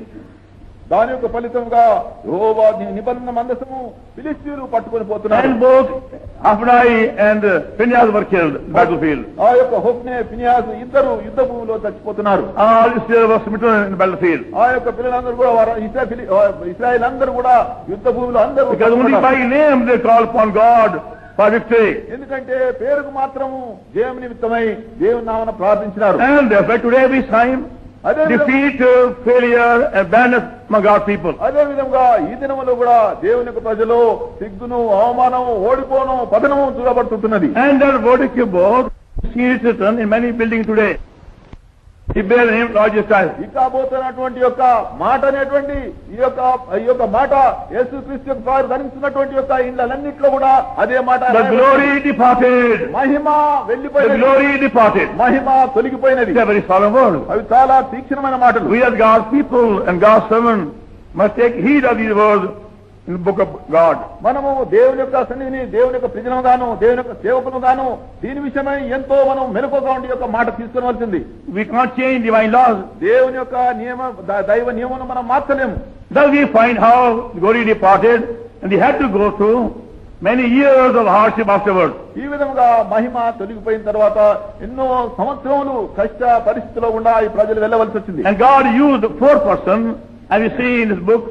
Speaker 2: దాని యొక్క ఫలితంగా యెహోవా నిబంధన మందసము ఫిలిష్తీయులు పట్టుకొని పోతున్నారు.
Speaker 1: And both Hophni and Phinehas were killed in the battlefield.
Speaker 2: ఆ యొక్క హోఫ్నే ఫినెహాసు ఇద్దరు యుద్ధ భూమిలో చచ్చిపోతున్నారు.
Speaker 1: All Israel was smitten in the battlefield.
Speaker 2: ఆ యొక్క పిల్లలందరూ కూడా ఇశ్రాయేల్ అందరూ కూడా యుద్ధ భూమిలో అందరూ,
Speaker 1: Because only by name they call upon God for victory.
Speaker 2: ఎందుకంటే పేరుకు మాత్రము జయం నిమిత్తమై దేవుని నామమున ప్రార్థించినారు.
Speaker 1: And therefore today we sign defeat, failure, and badness among God's people.
Speaker 2: అదే విధంగా ఈ దినములో కూడా దేవుని యొక్క ప్రజలు సిగ్గును, అవమానము, ఓడిపోను, పతనము చూడబడుతుంటున్నది.
Speaker 1: And that verdict board is written in many buildings today. He bears the name Lord Jesus Christ.
Speaker 2: ఇక పోతున్నటువంటి యొక్క మాట అనేటువంటి ఈ యొక్క మాట యేసుక్రీస్తు యొక్క పేరు ధరించినటువంటి యొక్క ఇళ్ళన్నిట్లో కూడా అదే మాట.
Speaker 1: The glory departed.
Speaker 2: Mahima
Speaker 1: The
Speaker 2: వెళ్లిపోయినది.
Speaker 1: glory departed.
Speaker 2: Mahima తొలగిపోయినది.
Speaker 1: It's a very solemn word.
Speaker 2: అవి చాలా తీక్షణమైన మాటలు.
Speaker 1: We as God's people and God's servants must take heed of these words in the book of God.
Speaker 2: మనము దేవుని యొక్క సన్నిధిని, దేవుని యొక్క ప్రజలను గాను, దేవుని యొక్క సేవకులను గాను దీని విషయమై ఎంతో మనం మెలకువగా ఉండి యొక్క మాట తీసుకునవలసింది.
Speaker 1: We can't change divine laws.
Speaker 2: దేవుని యొక్క దైవ నియమం మనం మార్చలేము.
Speaker 1: Thus we find how glory departed, and they had to go through many years of hardship afterwards.
Speaker 2: ఈ విధంగా మహిమ తొలగిపోయిన తర్వాత ఎన్నో సంవత్సరములు కష్ట పరిస్థితిలో గుండా ఈ ప్రజలు వెళ్ళవలసి వచ్చింది.
Speaker 1: And God used the fourth person, as we see in this book,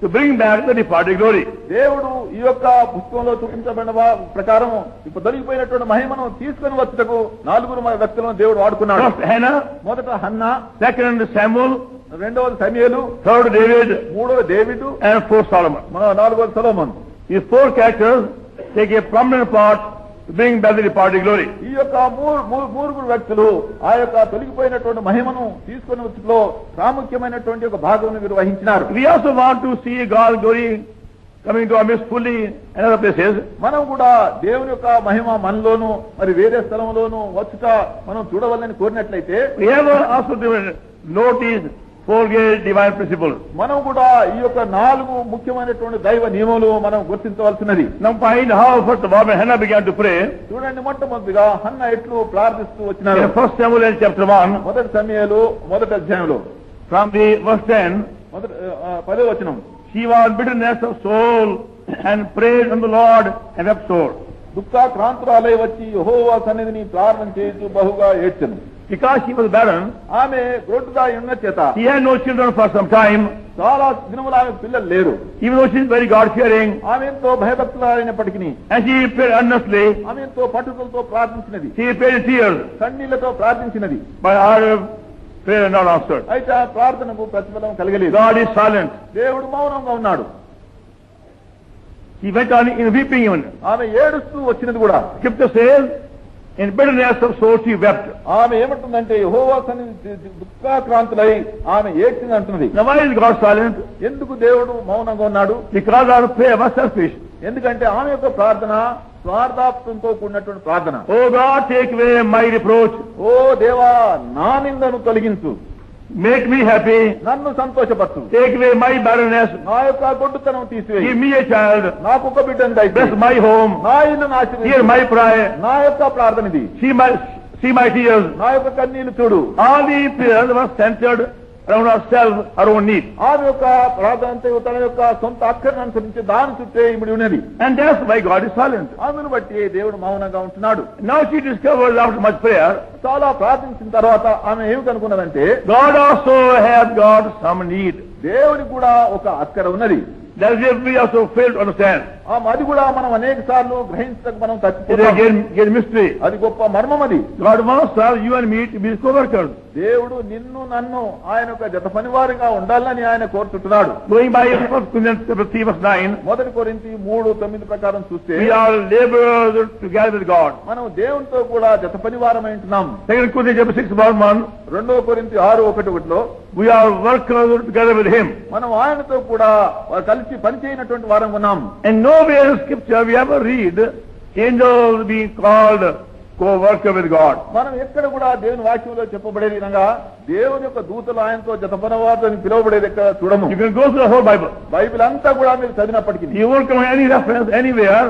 Speaker 1: to bring back the departed glory.
Speaker 2: దేవుడు ఈ యొక్క పుస్తకంలో చూపించబడిన ప్రకారం ఇప్పుడు దొరికిపోయినటువంటి మహిమను తీసుకుని వచ్చటకు నలుగురు వ్యక్తులను దేవుడు వాడుకున్నాడు.
Speaker 1: First Hannah,
Speaker 2: మొదట హన్నా,
Speaker 1: second Samuel,
Speaker 2: రెండవది సమూయేలు,
Speaker 1: third David,
Speaker 2: మూడవది డేవిడు,
Speaker 1: and fourth Solomon.
Speaker 2: నాలుగవది సొలొమోను.
Speaker 1: These four characters take a prominent part to bring back the departed glory.
Speaker 2: ఈ యొక్క మూరుగురు వ్యక్తులు ఆ యొక్క తొలగిపోయినటువంటి మహిమను తీసుకుని వచ్చులో ప్రాముఖ్యమైనటువంటి ఒక భాగం వీరు వహించినారు.
Speaker 1: We also want to see God's glory coming to our midst fully in other places.
Speaker 2: మనం కూడా దేవుని యొక్క మహిమ మనలోను మరి వేరే స్థలంలోను వచ్చుట మనం చూడవాలని కోరినట్లయితే
Speaker 1: We have also to notice four great divine principles.
Speaker 2: మనం కూడా ఈ యొక్క 4 ముఖ్యమైనటువంటి దైవ నియమాలు మనం గుర్తించవలసినది.
Speaker 1: Now find how first of all when Hannah began to pray.
Speaker 2: చూడండి, మొట్టమొదటిగా హన్నా ఎట్లు ప్రార్థిస్తూ వచ్చినారు.
Speaker 1: In 1 Samuel chapter 1,
Speaker 2: మొదటి సమూయేలు మొదటి అధ్యాయంలో
Speaker 1: from the verse 10,
Speaker 2: మొదటి 10వ వచనం.
Speaker 1: she was bitterness of soul and prayed unto the Lord and wept sore.
Speaker 2: దుఃఖాక్రాంతురాలై వచ్చి యెహోవా సన్నిధిని ప్రార్థన చేస్తూ బహుగా ఏడ్చెను.
Speaker 1: Because she was barren,
Speaker 2: ఆమె గ్రొడ్డుగా ఉన్న చేత
Speaker 1: she had no children for some time.
Speaker 2: చాలా దినములు ఆమె పిల్లలు లేరు.
Speaker 1: Even though she is very God-fearing,
Speaker 2: ఆమె ఎంతో భయభక్తులైనప్పటికీ
Speaker 1: and she prayed earnestly,
Speaker 2: ఆమె ఎంతో పట్టుదలతో ప్రార్థించినది.
Speaker 1: she prayed in tears,
Speaker 2: కన్నీళ్లతో ప్రార్థించినది.
Speaker 1: but her prayer not answered.
Speaker 2: అయితే ఆ ప్రార్థనకు ప్రతిఫలం కలగలేదు.
Speaker 1: God is silent.
Speaker 2: దేవుడు మౌనంగా ఉన్నాడు.
Speaker 1: He went on in weeping even.
Speaker 2: ఆమె ఏడుస్తూ వచ్చినది కూడా.
Speaker 1: Scripture says, In bitterness of soul she wept.
Speaker 2: ఆమె ఏమంటుందంటే యెహోవా సన్నిధి దుఃఖాక్రాంతులై ఆమె ఏడ్చింది అంటున్నది.
Speaker 1: Now why is God silent?
Speaker 2: ఎందుకు దేవుడు మౌనంగా ఉన్నాడు?
Speaker 1: Because our prayer was selfish.
Speaker 2: ఎందుకంటే ఆమె యొక్క ప్రార్థన స్వార్థాప్తంతో కూడినటువంటి ప్రార్థన.
Speaker 1: Oh God, take away my reproach.
Speaker 2: ఓ దేవా నా నిందను తొలగించు,
Speaker 1: make me happy,
Speaker 2: నన్ను సంతోషపరచు,
Speaker 1: take away my barrenness,
Speaker 2: నా యొక్క గొడ్డుతనం తీసివేయి,
Speaker 1: give me a child,
Speaker 2: నాకు ఒక బిడ్డను దయచేయి,
Speaker 1: bless my home,
Speaker 2: నా ఇల్లును ఆశీర్వదించు,
Speaker 1: hear my prayer,
Speaker 2: నా యొక్క ప్రార్థన ఇది,
Speaker 1: see my tears.
Speaker 2: నా యొక్క కన్నీళ్లు చూడు.
Speaker 1: All the prayers were centered around ourselves, our own need.
Speaker 2: ఆమె యొక్క ప్రార్థన అంతా తన యొక్క సొంత అక్కర్ని అనుసరించి దాని చుట్టే ఇమిడి ఉన్నది.
Speaker 1: And that's why God is silent.
Speaker 2: ఆమెను బట్టి దేవుడు మౌనంగా ఉంటున్నాడు.
Speaker 1: Now she discovers after much prayer,
Speaker 2: చాలా ప్రార్థించిన తర్వాత ఆమె ఏమి కనుకున్నదంటే
Speaker 1: God also has got some need.
Speaker 2: దేవునికి కూడా ఒక అక్కర ఉన్నది.
Speaker 1: That is we also fail to understand.
Speaker 2: అది కూడా మనం అనేక సార్లు గ్రహించక మనం
Speaker 1: It
Speaker 2: తప్పిపోతాం.
Speaker 1: is a mystery.
Speaker 2: అది గొప్ప మర్మం అది.
Speaker 1: God wants us, you and me, to be his co-workers.
Speaker 2: దేవుడు నిన్ను నన్ను ఆయన యొక్క జత పనివారిగా ఉండాలని ఆయన కోరుతుంటున్నాడు.
Speaker 1: Going by 1 Corinthians 3:9,
Speaker 2: మొదటి కొరింథీ 3:9 ప్రకారం చూస్తే
Speaker 1: we are laborers together with God.
Speaker 2: మనం దేవునితో కూడా జత పనివారమై ఉంటున్నాం.
Speaker 1: 2 Corinthians 6:1,
Speaker 2: రెండవ కొరింథీ 6:1
Speaker 1: we are workers together with him.
Speaker 2: మనం ఆయనతో కూడా కలిసి పనిచేయనటువంటి వారం ఉన్నాం.
Speaker 1: And nowhere in scripture we ever read angels being called co-worker with God.
Speaker 2: మనం ఎక్కడ కూడా దేవుని వాక్యంలో చెప్పబడేది విధంగా దేవుని యొక్క దూతలు ఆయనతో జతపనవారు అని పిలువబడేది ఎక్కడ చూడము.
Speaker 1: You can go through the whole Bible.
Speaker 2: Bible అంతా కూడా మీరు చదివినప్పటికీ
Speaker 1: You won't come any reference anywhere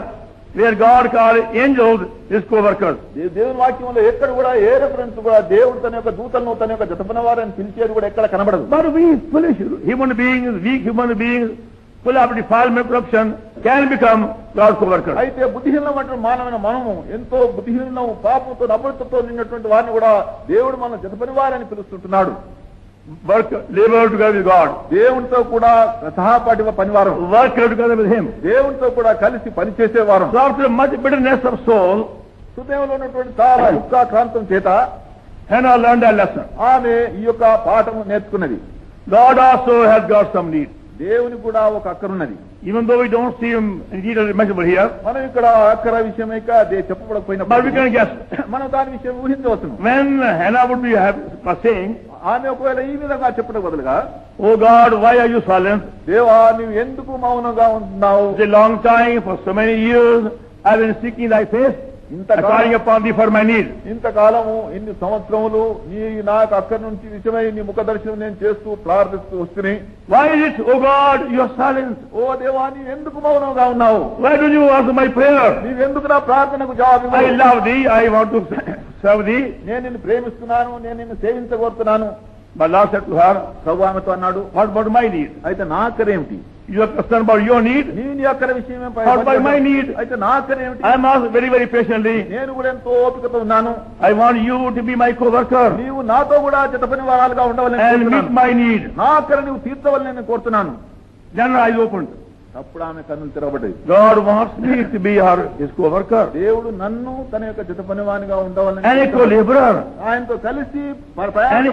Speaker 1: where God called angels his co-workers.
Speaker 2: దేవుని వాక్యంలో ఎక్కడ కూడా ఏ రెఫరెన్స్ కూడా దేవుడు తన యొక్క దూతలను తన యొక్క జతపనవారు అని పిలిచేది కూడా ఎక్కడ కనబడదు.
Speaker 1: But we foolish human beings, weak human beings, full of defilement, corruption, can become God's co-workers.
Speaker 2: అయితే బుద్ధిహీనమైన మానవైన మనము ఎంతో బుద్ధిహీనం పాపంతో నమ్మకంతో నిన్నటువంటి వారిని కూడా దేవుడు మన జతపనివారని పిలుస్తుంటున్నాడు.
Speaker 1: Work, labor together with God.
Speaker 2: దేవునితో కూడా సహపాఠి పనివారం.
Speaker 1: Work together with him.
Speaker 2: దేవునితో కూడా కలిసి పనిచేసేవారం.
Speaker 1: So after much bitterness of soul,
Speaker 2: హృదయంలో ఉన్నటువంటి చాలా దుఃఖాక్రాంతం చేత
Speaker 1: Hannah learned that lesson.
Speaker 2: ఆమె ఈ యొక్క పాఠం నేర్చుకున్నది.
Speaker 1: God also has got some need.
Speaker 2: దేవుని కూడా ఒక అక్కరున్నది.
Speaker 1: Even though we don't see him in detail mentioned here,
Speaker 2: మనం ఇక్కడ అక్కర విషయమే చెప్పబడకపోయినా
Speaker 1: but we can guess.
Speaker 2: మనం దాని విషయం ఊహించవచ్చును.
Speaker 1: When Hannah would be saying,
Speaker 2: ఆమె ఒకవేళ ఈ విధంగా చెప్పడం బదులుగా,
Speaker 1: Oh God, why are you silent?
Speaker 2: దేవా నీవు ఎందుకు మౌనంగా ఉంటున్నావు?
Speaker 1: It's a long time, for so many years, I've been seeking thy face, calling upon thee for my need.
Speaker 2: ఇంతకాలము ఇన్ని సంవత్సరములు నీ నాకు అక్కడి నుంచి విషయమై నీ ముఖ దర్శనం నేను చేస్తూ ప్రార్థిస్తూ వస్తున్నాయి.
Speaker 1: Why is it, oh God, you are silent?
Speaker 2: ఓ దేవా నీవు ఎందుకు మౌనంగా ఉన్నావు?
Speaker 1: Why don't you answer my prayer?
Speaker 2: నీవెందుకు నా ప్రార్థనకు జవాబు
Speaker 1: I love thee, I want to serve thee.
Speaker 2: నేను నిన్ను ప్రేమిస్తున్నాను, నేను నిన్ను సేవించగోరుతున్నాను.
Speaker 1: But Lord said to her,
Speaker 2: ప్రభు ఆమెతో అన్నాడు,
Speaker 1: what about my need?
Speaker 2: అయితే నా అక్కరేమిటి?
Speaker 1: You are concerned about your need?
Speaker 2: నీ అక్కర విషయం
Speaker 1: What about my need?
Speaker 2: అయితే నా అక్కరేమిటి?
Speaker 1: I am asked very, very patiently.
Speaker 2: నేను కూడా ఎంతో ఓపికతో ఉన్నాను.
Speaker 1: I want you to be my co-worker
Speaker 2: నీవు నాతో కూడా జత పని వారాలుగా ఉండవాలని
Speaker 1: and meet my need.
Speaker 2: నా అక్కర నీవు తీర్చవాలని నేను కోరుతున్నాను.
Speaker 1: Then her eyes opened.
Speaker 2: అప్పుడు ఆమె కన్నులు తెరవబడ్డాయి.
Speaker 1: God wants me to be his co-worker
Speaker 2: దేవుడు నన్ను తన యొక్క జత పనివానిగా ఉండవాలని
Speaker 1: and a co-laborer
Speaker 2: ఆయనతో కలిసి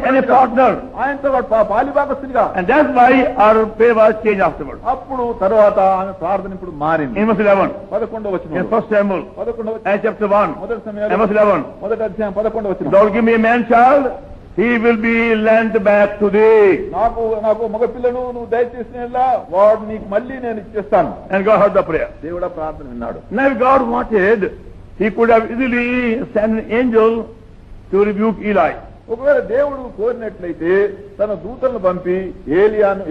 Speaker 1: and a partner.
Speaker 2: ఆయనతో పాలిభాగస్తునిగా.
Speaker 1: And that's why our prayer was changed afterwards.
Speaker 2: అప్పుడు తర్వాత ఆమె ప్రార్థన ఇప్పుడు మారింది.
Speaker 1: In verse 11,
Speaker 2: 11వ వచనం,
Speaker 1: in 1 Samuel,
Speaker 2: 11వ
Speaker 1: chapter 1,
Speaker 2: మొదటి
Speaker 1: and
Speaker 2: సమయంలో
Speaker 1: verse 11,
Speaker 2: మొదటి అధ్యాయం 11వ వచనం,
Speaker 1: Lord, give me a man child, he will be lent back to thee.
Speaker 2: నాకు మగ పిల్లను నువ్వు దయచేసినలా వాడు నీకు మళ్ళీ నేను ఇచ్చేస్తాను.
Speaker 1: And God heard the prayer.
Speaker 2: దేవుడు ఆ ప్రార్థన విన్నాడు.
Speaker 1: Now if God wanted, he could have easily sent an angel to rebuke Eli.
Speaker 2: ఒకవేళ దేవుడు కోరినట్లయితే తన దూతలను పంపి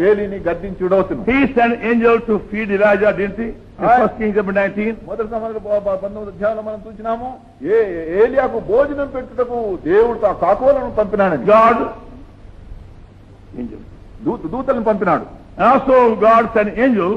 Speaker 2: ఏలీని గద్దించి విడవచ్చును.
Speaker 1: He sent an angel to feed Elijah, didn't he? In 1 Kings chapter 19.
Speaker 2: మొదటి సమయంలో 19వ అధ్యాయంలో మనం చూసినాము, ఏలియాకు భోజనం పెట్టుటకు దేవుడు ఆ కాకులను పంపినాడని.
Speaker 1: God, angel.
Speaker 2: దూతలను పంపినాడు.
Speaker 1: And also God sent an angel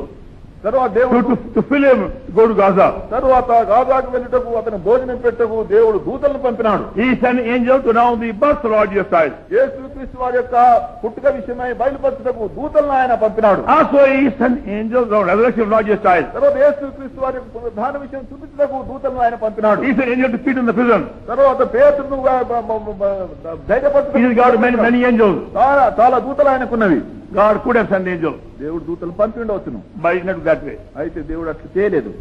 Speaker 2: తర్వాత దేవుడు
Speaker 1: to fill him, go to Gaza.
Speaker 2: తరువాత గాజాకు వెళ్ళుటకు అతను భోజనం పెట్టకు దేవుడు దూతలను పంపినాడు.
Speaker 1: He sent an angel to announce the birth of Lord Jesus Christ.
Speaker 2: యేసుక్రీస్తు వారి యొక్క పుట్టుక విషయమై బయలుపరచుటకు దూతలను ఆయన పంపినాడు.
Speaker 1: Also he sent angels on resurrection of Lord Jesus Christ.
Speaker 2: తర్వాత యేసుక్రీస్తు వారి యొక్క పునరుద్ధాన విషయం చూపించుటకు దూతలను ఆయన పంపినాడు.
Speaker 1: He sent angel to feed in the prison.
Speaker 2: తర్వాత పేతురును ధైర్యపరచుటకు
Speaker 1: He has got many angels.
Speaker 2: చాలా దూతలు ఆయనకున్నవి.
Speaker 1: God could have sent angel,
Speaker 2: దేవుడు దూతలు పంపి ఉండవచ్చును.
Speaker 1: but not that way.
Speaker 2: అయితే దేవుడు అట్లా చేయలేదు.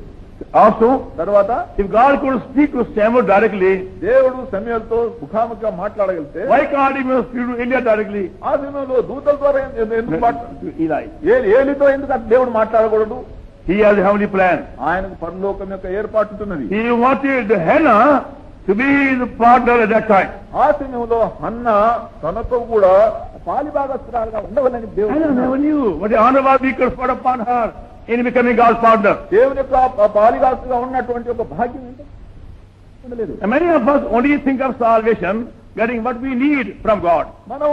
Speaker 1: Also,
Speaker 2: తర్వాత
Speaker 1: if God could speak to Samuel directly,
Speaker 2: దేవుడు సమూయేలుతో ముఖాముఖిగా మాట్లాడగలిగితే
Speaker 1: why can't he speak to Eli directly?
Speaker 2: ఆ సమయంలో దూతల ద్వారా ఎందుకు
Speaker 1: To Eli.
Speaker 2: ఏలితో ఎందుకు దేవుడు మాట్లాడకూడదు?
Speaker 1: He has a heavenly plan.
Speaker 2: ఆయనకు పరలోకం యొక్క ఏర్పాటు ఉంటున్నది.
Speaker 1: He wanted Hannah to be the partner at that time.
Speaker 2: ఆ సమయంలో హన్న తనతో కూడా పాలిభాగస్తురాలుగా ఉండవలని దేవుడు
Speaker 1: Hannah never knew what the honor was being conferred upon her in becoming God's partner.
Speaker 2: దేవుని యొక్క పాలిభాగస్తుగా ఉన్నటువంటి ఒక భాగ్యం ఉండలేదు.
Speaker 1: And many of us only think of salvation, getting what we need from God.
Speaker 2: మనం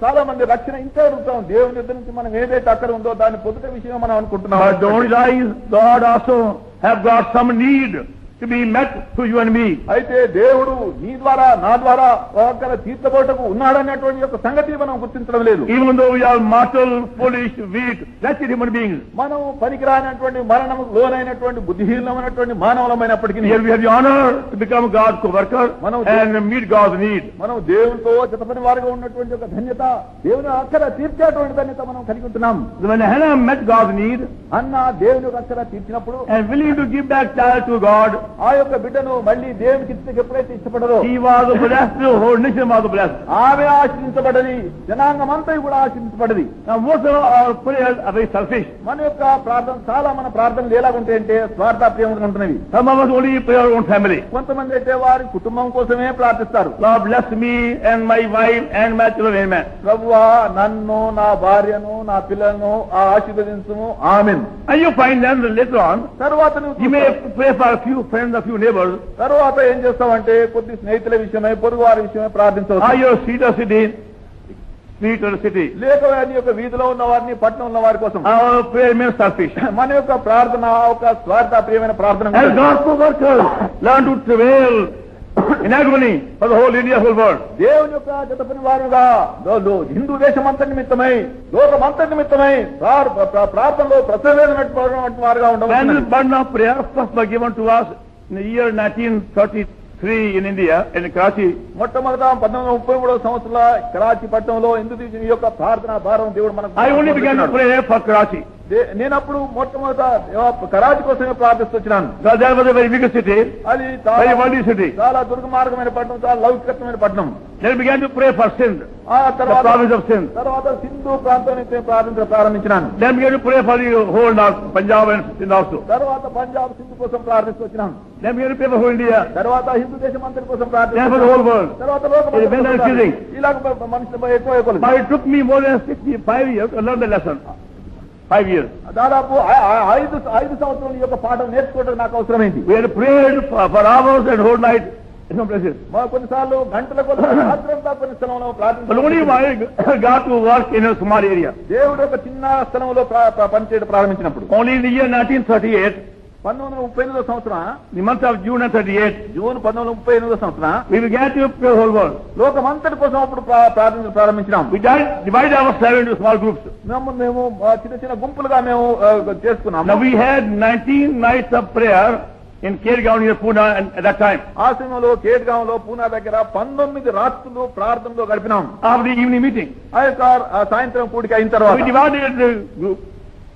Speaker 2: చాలా మంది రక్షణ ఇంతే అడుగుతాం. దేవుని దగ్గర నుంచి మనం ఏదైతే అక్కడ ఉందో దాన్ని పొందుట విషయం మనం అనుకుంటున్నాం.
Speaker 1: But don't realize God also have got some need to be met to you and me.
Speaker 2: అయితే దేవుడు నీ ద్వారా నా ద్వారా ఒకరి తీర్చబోటకు ఉన్నాడనేటువంటి యొక్క సంగతి మనం గుర్తించడం లేదు.
Speaker 1: Even though we are mortal, foolish, weak, wretched human beings.
Speaker 2: మనం పనికిరానటువంటి మరణం లోనైనటువంటి బుద్ధిహీనమైనటువంటి మానవులమైనప్పటికీ
Speaker 1: Here we have the honor to become God's co-worker and meet God's need.
Speaker 2: మనం దేవునితో జతపని వారిగా ఉన్నటువంటి ఒక ధన్యత, దేవుని అక్కర తీర్చేటువంటి ధన్యత మనం కలిగి ఉంటున్నాం.
Speaker 1: When Hannah met God's need
Speaker 2: అన్న దేవుని యొక్క అక్కర తీర్చినప్పుడు
Speaker 1: and willing to give back child to God,
Speaker 2: ఆ యొక్క బిడ్డను మళ్ళీ దేవునికి ఇచ్చకి ఎప్పుడైతే ఇష్టపడదో
Speaker 1: he was blessed, the whole nation was blessed.
Speaker 2: ఆమె ఆశ్రయించబడది, జనాంగం అంతా కూడా ఆశ్రయించబడది.
Speaker 1: Now most of our prayers are very selfish.
Speaker 2: మన యొక్క ప్రార్థన చాలా మన ప్రార్థనలు ఎలాగుంటాయంటే స్వార్థప్రియంగా ఉంటున్నవి.
Speaker 1: Some of us only pray our own family.
Speaker 2: కొంతమంది అయితే వారి కుటుంబం కోసమే ప్రార్థిస్తారు.
Speaker 1: Lord bless me and my wife and my children, amen.
Speaker 2: ప్రభువా నన్ను, నా భార్యను, నా పిల్లలను ఆశీర్వదించుము, ఆమేన్.
Speaker 1: And you find them later on,
Speaker 2: తర్వాత
Speaker 1: you may pray for a few friends, a few neighbors.
Speaker 2: తర్వాత ఏం చేస్తామంటే కొద్ది స్నేహితుల విషయమై, పొరుగు వారి విషయమై ప్రార్థించవచ్చు.
Speaker 1: Are your street or city? Street or city?
Speaker 2: లేక వారి యొక్క వీధిలో ఉన్న వారిని, పట్టణంలో ఉన్న వారి కోసం.
Speaker 1: Our prayer means selfish.
Speaker 2: మన యొక్క ప్రార్థన ఒక స్వార్థప్రియమైన ప్రార్థన.
Speaker 1: As God's co-workers, learn to travail in agony for the whole India, whole world.
Speaker 2: దేవుని యొక్క జతపని వారుగా హిందూ దేశం అంత నిమిత్తమై, లోకం అంత నిమిత్తమై ప్రార్థనలో ప్రసవేదమైనటువంటి వారుగా ఉండవచ్చు.
Speaker 1: When the burden of prayer first was given to us in the year 1933 in India, in Karachi.
Speaker 2: మొట్టమొదట 1933 సంవత్సరంలో కరాచీ పట్టణంలో హిందూ దేశం యొక్క ప్రార్థన భారం దేవుడు మనకు.
Speaker 1: I only began to pray for Karachi.
Speaker 2: నేనప్పుడు మొట్టమొదట కరాచీ కోసమే ప్రార్థిస్తున్నాను.
Speaker 1: That was a very big city,
Speaker 2: అది
Speaker 1: very worldly city.
Speaker 2: చాలా దుర్గమార్గమైన పట్టణం, చాలా లౌకికమైన పట్టణం.
Speaker 1: Then began to pray for Sindh, the province of Sindh.
Speaker 2: తర్వాత సింధు ప్రాంతం నుంచి ప్రార్థించడం ప్రారంభించినాను.
Speaker 1: Then began to pray for the whole North, Punjab and Sindh also.
Speaker 2: తర్వాత పంజాబ్ సింధు కోసం ప్రార్థిస్తున్నాను.
Speaker 1: Then began to pray for whole India.
Speaker 2: తర్వాత హిందూ దేశం అంతటి కోసం
Speaker 1: Then for the
Speaker 2: ప్రార్థిస్తున్నాను.
Speaker 1: whole world.
Speaker 2: తర్వాత లోకం ఇలాగ మనుషులు ఎక్కువ
Speaker 1: But it took me more than 65 years to learn the lesson. 5 years.
Speaker 2: దాదాపు 5 సంవత్సరాల యొక్క పాఠం నేర్చుకోవడం నాకు అవసరమైంది.
Speaker 1: We had prayed for hours and whole night in some places.
Speaker 2: కొన్నిసార్లు గంటల కొద్ది రాత్రంతా కొన్ని స్థలంలో
Speaker 1: But only
Speaker 2: ప్రార్థన
Speaker 1: I got to work in a small area.
Speaker 2: దేవుడు ఒక చిన్న స్థలంలో పనిచేయడం ప్రారంభించినప్పుడు
Speaker 1: Only in the year 1938,
Speaker 2: 1938 సంవత్సరం,
Speaker 1: the month of June 38,
Speaker 2: June 1938 సంవత్సరం
Speaker 1: we began to pray the whole world.
Speaker 2: లోకం అంతటి కోసం అప్పుడు ప్రార్థన ప్రారంభించినాం.
Speaker 1: We divided ourselves into small groups.
Speaker 2: మేము చిన్న చిన్న గుంపులుగా మేము చేసుకున్నాం.
Speaker 1: Now we had 19 nights of prayer in Kergaon near Pune at that time.
Speaker 2: ఆ సమయంలో కేట్గాంలో పూనా దగ్గర 19 రాత్రులు ప్రార్థనలో గడిపినాం.
Speaker 1: After the evening meeting,
Speaker 2: ఆ యొక్క సాయంత్రం కూడిక అయిన తర్వాత
Speaker 1: we divided the group,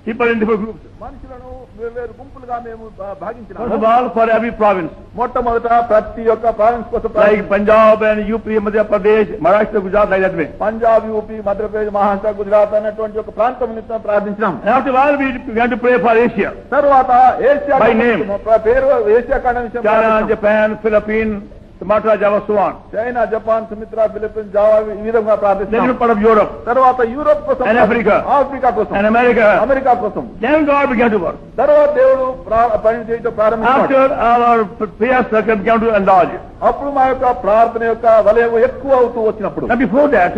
Speaker 1: people in different groups.
Speaker 2: మనుషులను వేరు గుంపులుగా మేము భాగించినాం.
Speaker 1: First of all, for every province,
Speaker 2: మొట్టమొదట ప్రతి ఒక్క ప్రావిన్స్ కోసం
Speaker 1: like Punjab and UP, Madhya Pradesh, Maharashtra, Gujarat, like that way.
Speaker 2: Punjab, UP, Madhya Pradesh, Maharashtra, Gujarat అనేటువంటి ఒక ప్రాంతం నిమిత్తం ప్రార్థించినాం.
Speaker 1: And after a while, we began to pray for Asia.
Speaker 2: తర్వాత ఏషియా
Speaker 1: By name.
Speaker 2: పేరు ఏషియా ఖండం విషయం
Speaker 1: China,
Speaker 2: ప్రార్థించాం.
Speaker 1: Japan, Philippines, Sumatra, Java, so on.
Speaker 2: China, Japan, Sumitra, Philippines, Java ఈ విధంగా
Speaker 1: Then
Speaker 2: ప్రార్థించాం.
Speaker 1: part of Europe
Speaker 2: తర్వాత యూరోప్ కోసం,
Speaker 1: And Africa.
Speaker 2: ఆఫ్రికా కోసం,
Speaker 1: and America.
Speaker 2: అమెరికా కోసం.
Speaker 1: Then God began to work.
Speaker 2: తర్వాత దేవుడు పని చేయడం ప్రారంభించాడు.
Speaker 1: After our prayer circle began to enlarge.
Speaker 2: అప్పుడు మా యొక్క ప్రార్థన యొక్క వలయం ఎక్కువ అవుతూ వచ్చినప్పుడు,
Speaker 1: And before that,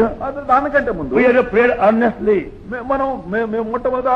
Speaker 2: దానికంటే ముందు
Speaker 1: we had prayed earnestly.
Speaker 2: మేము మొట్టమొదట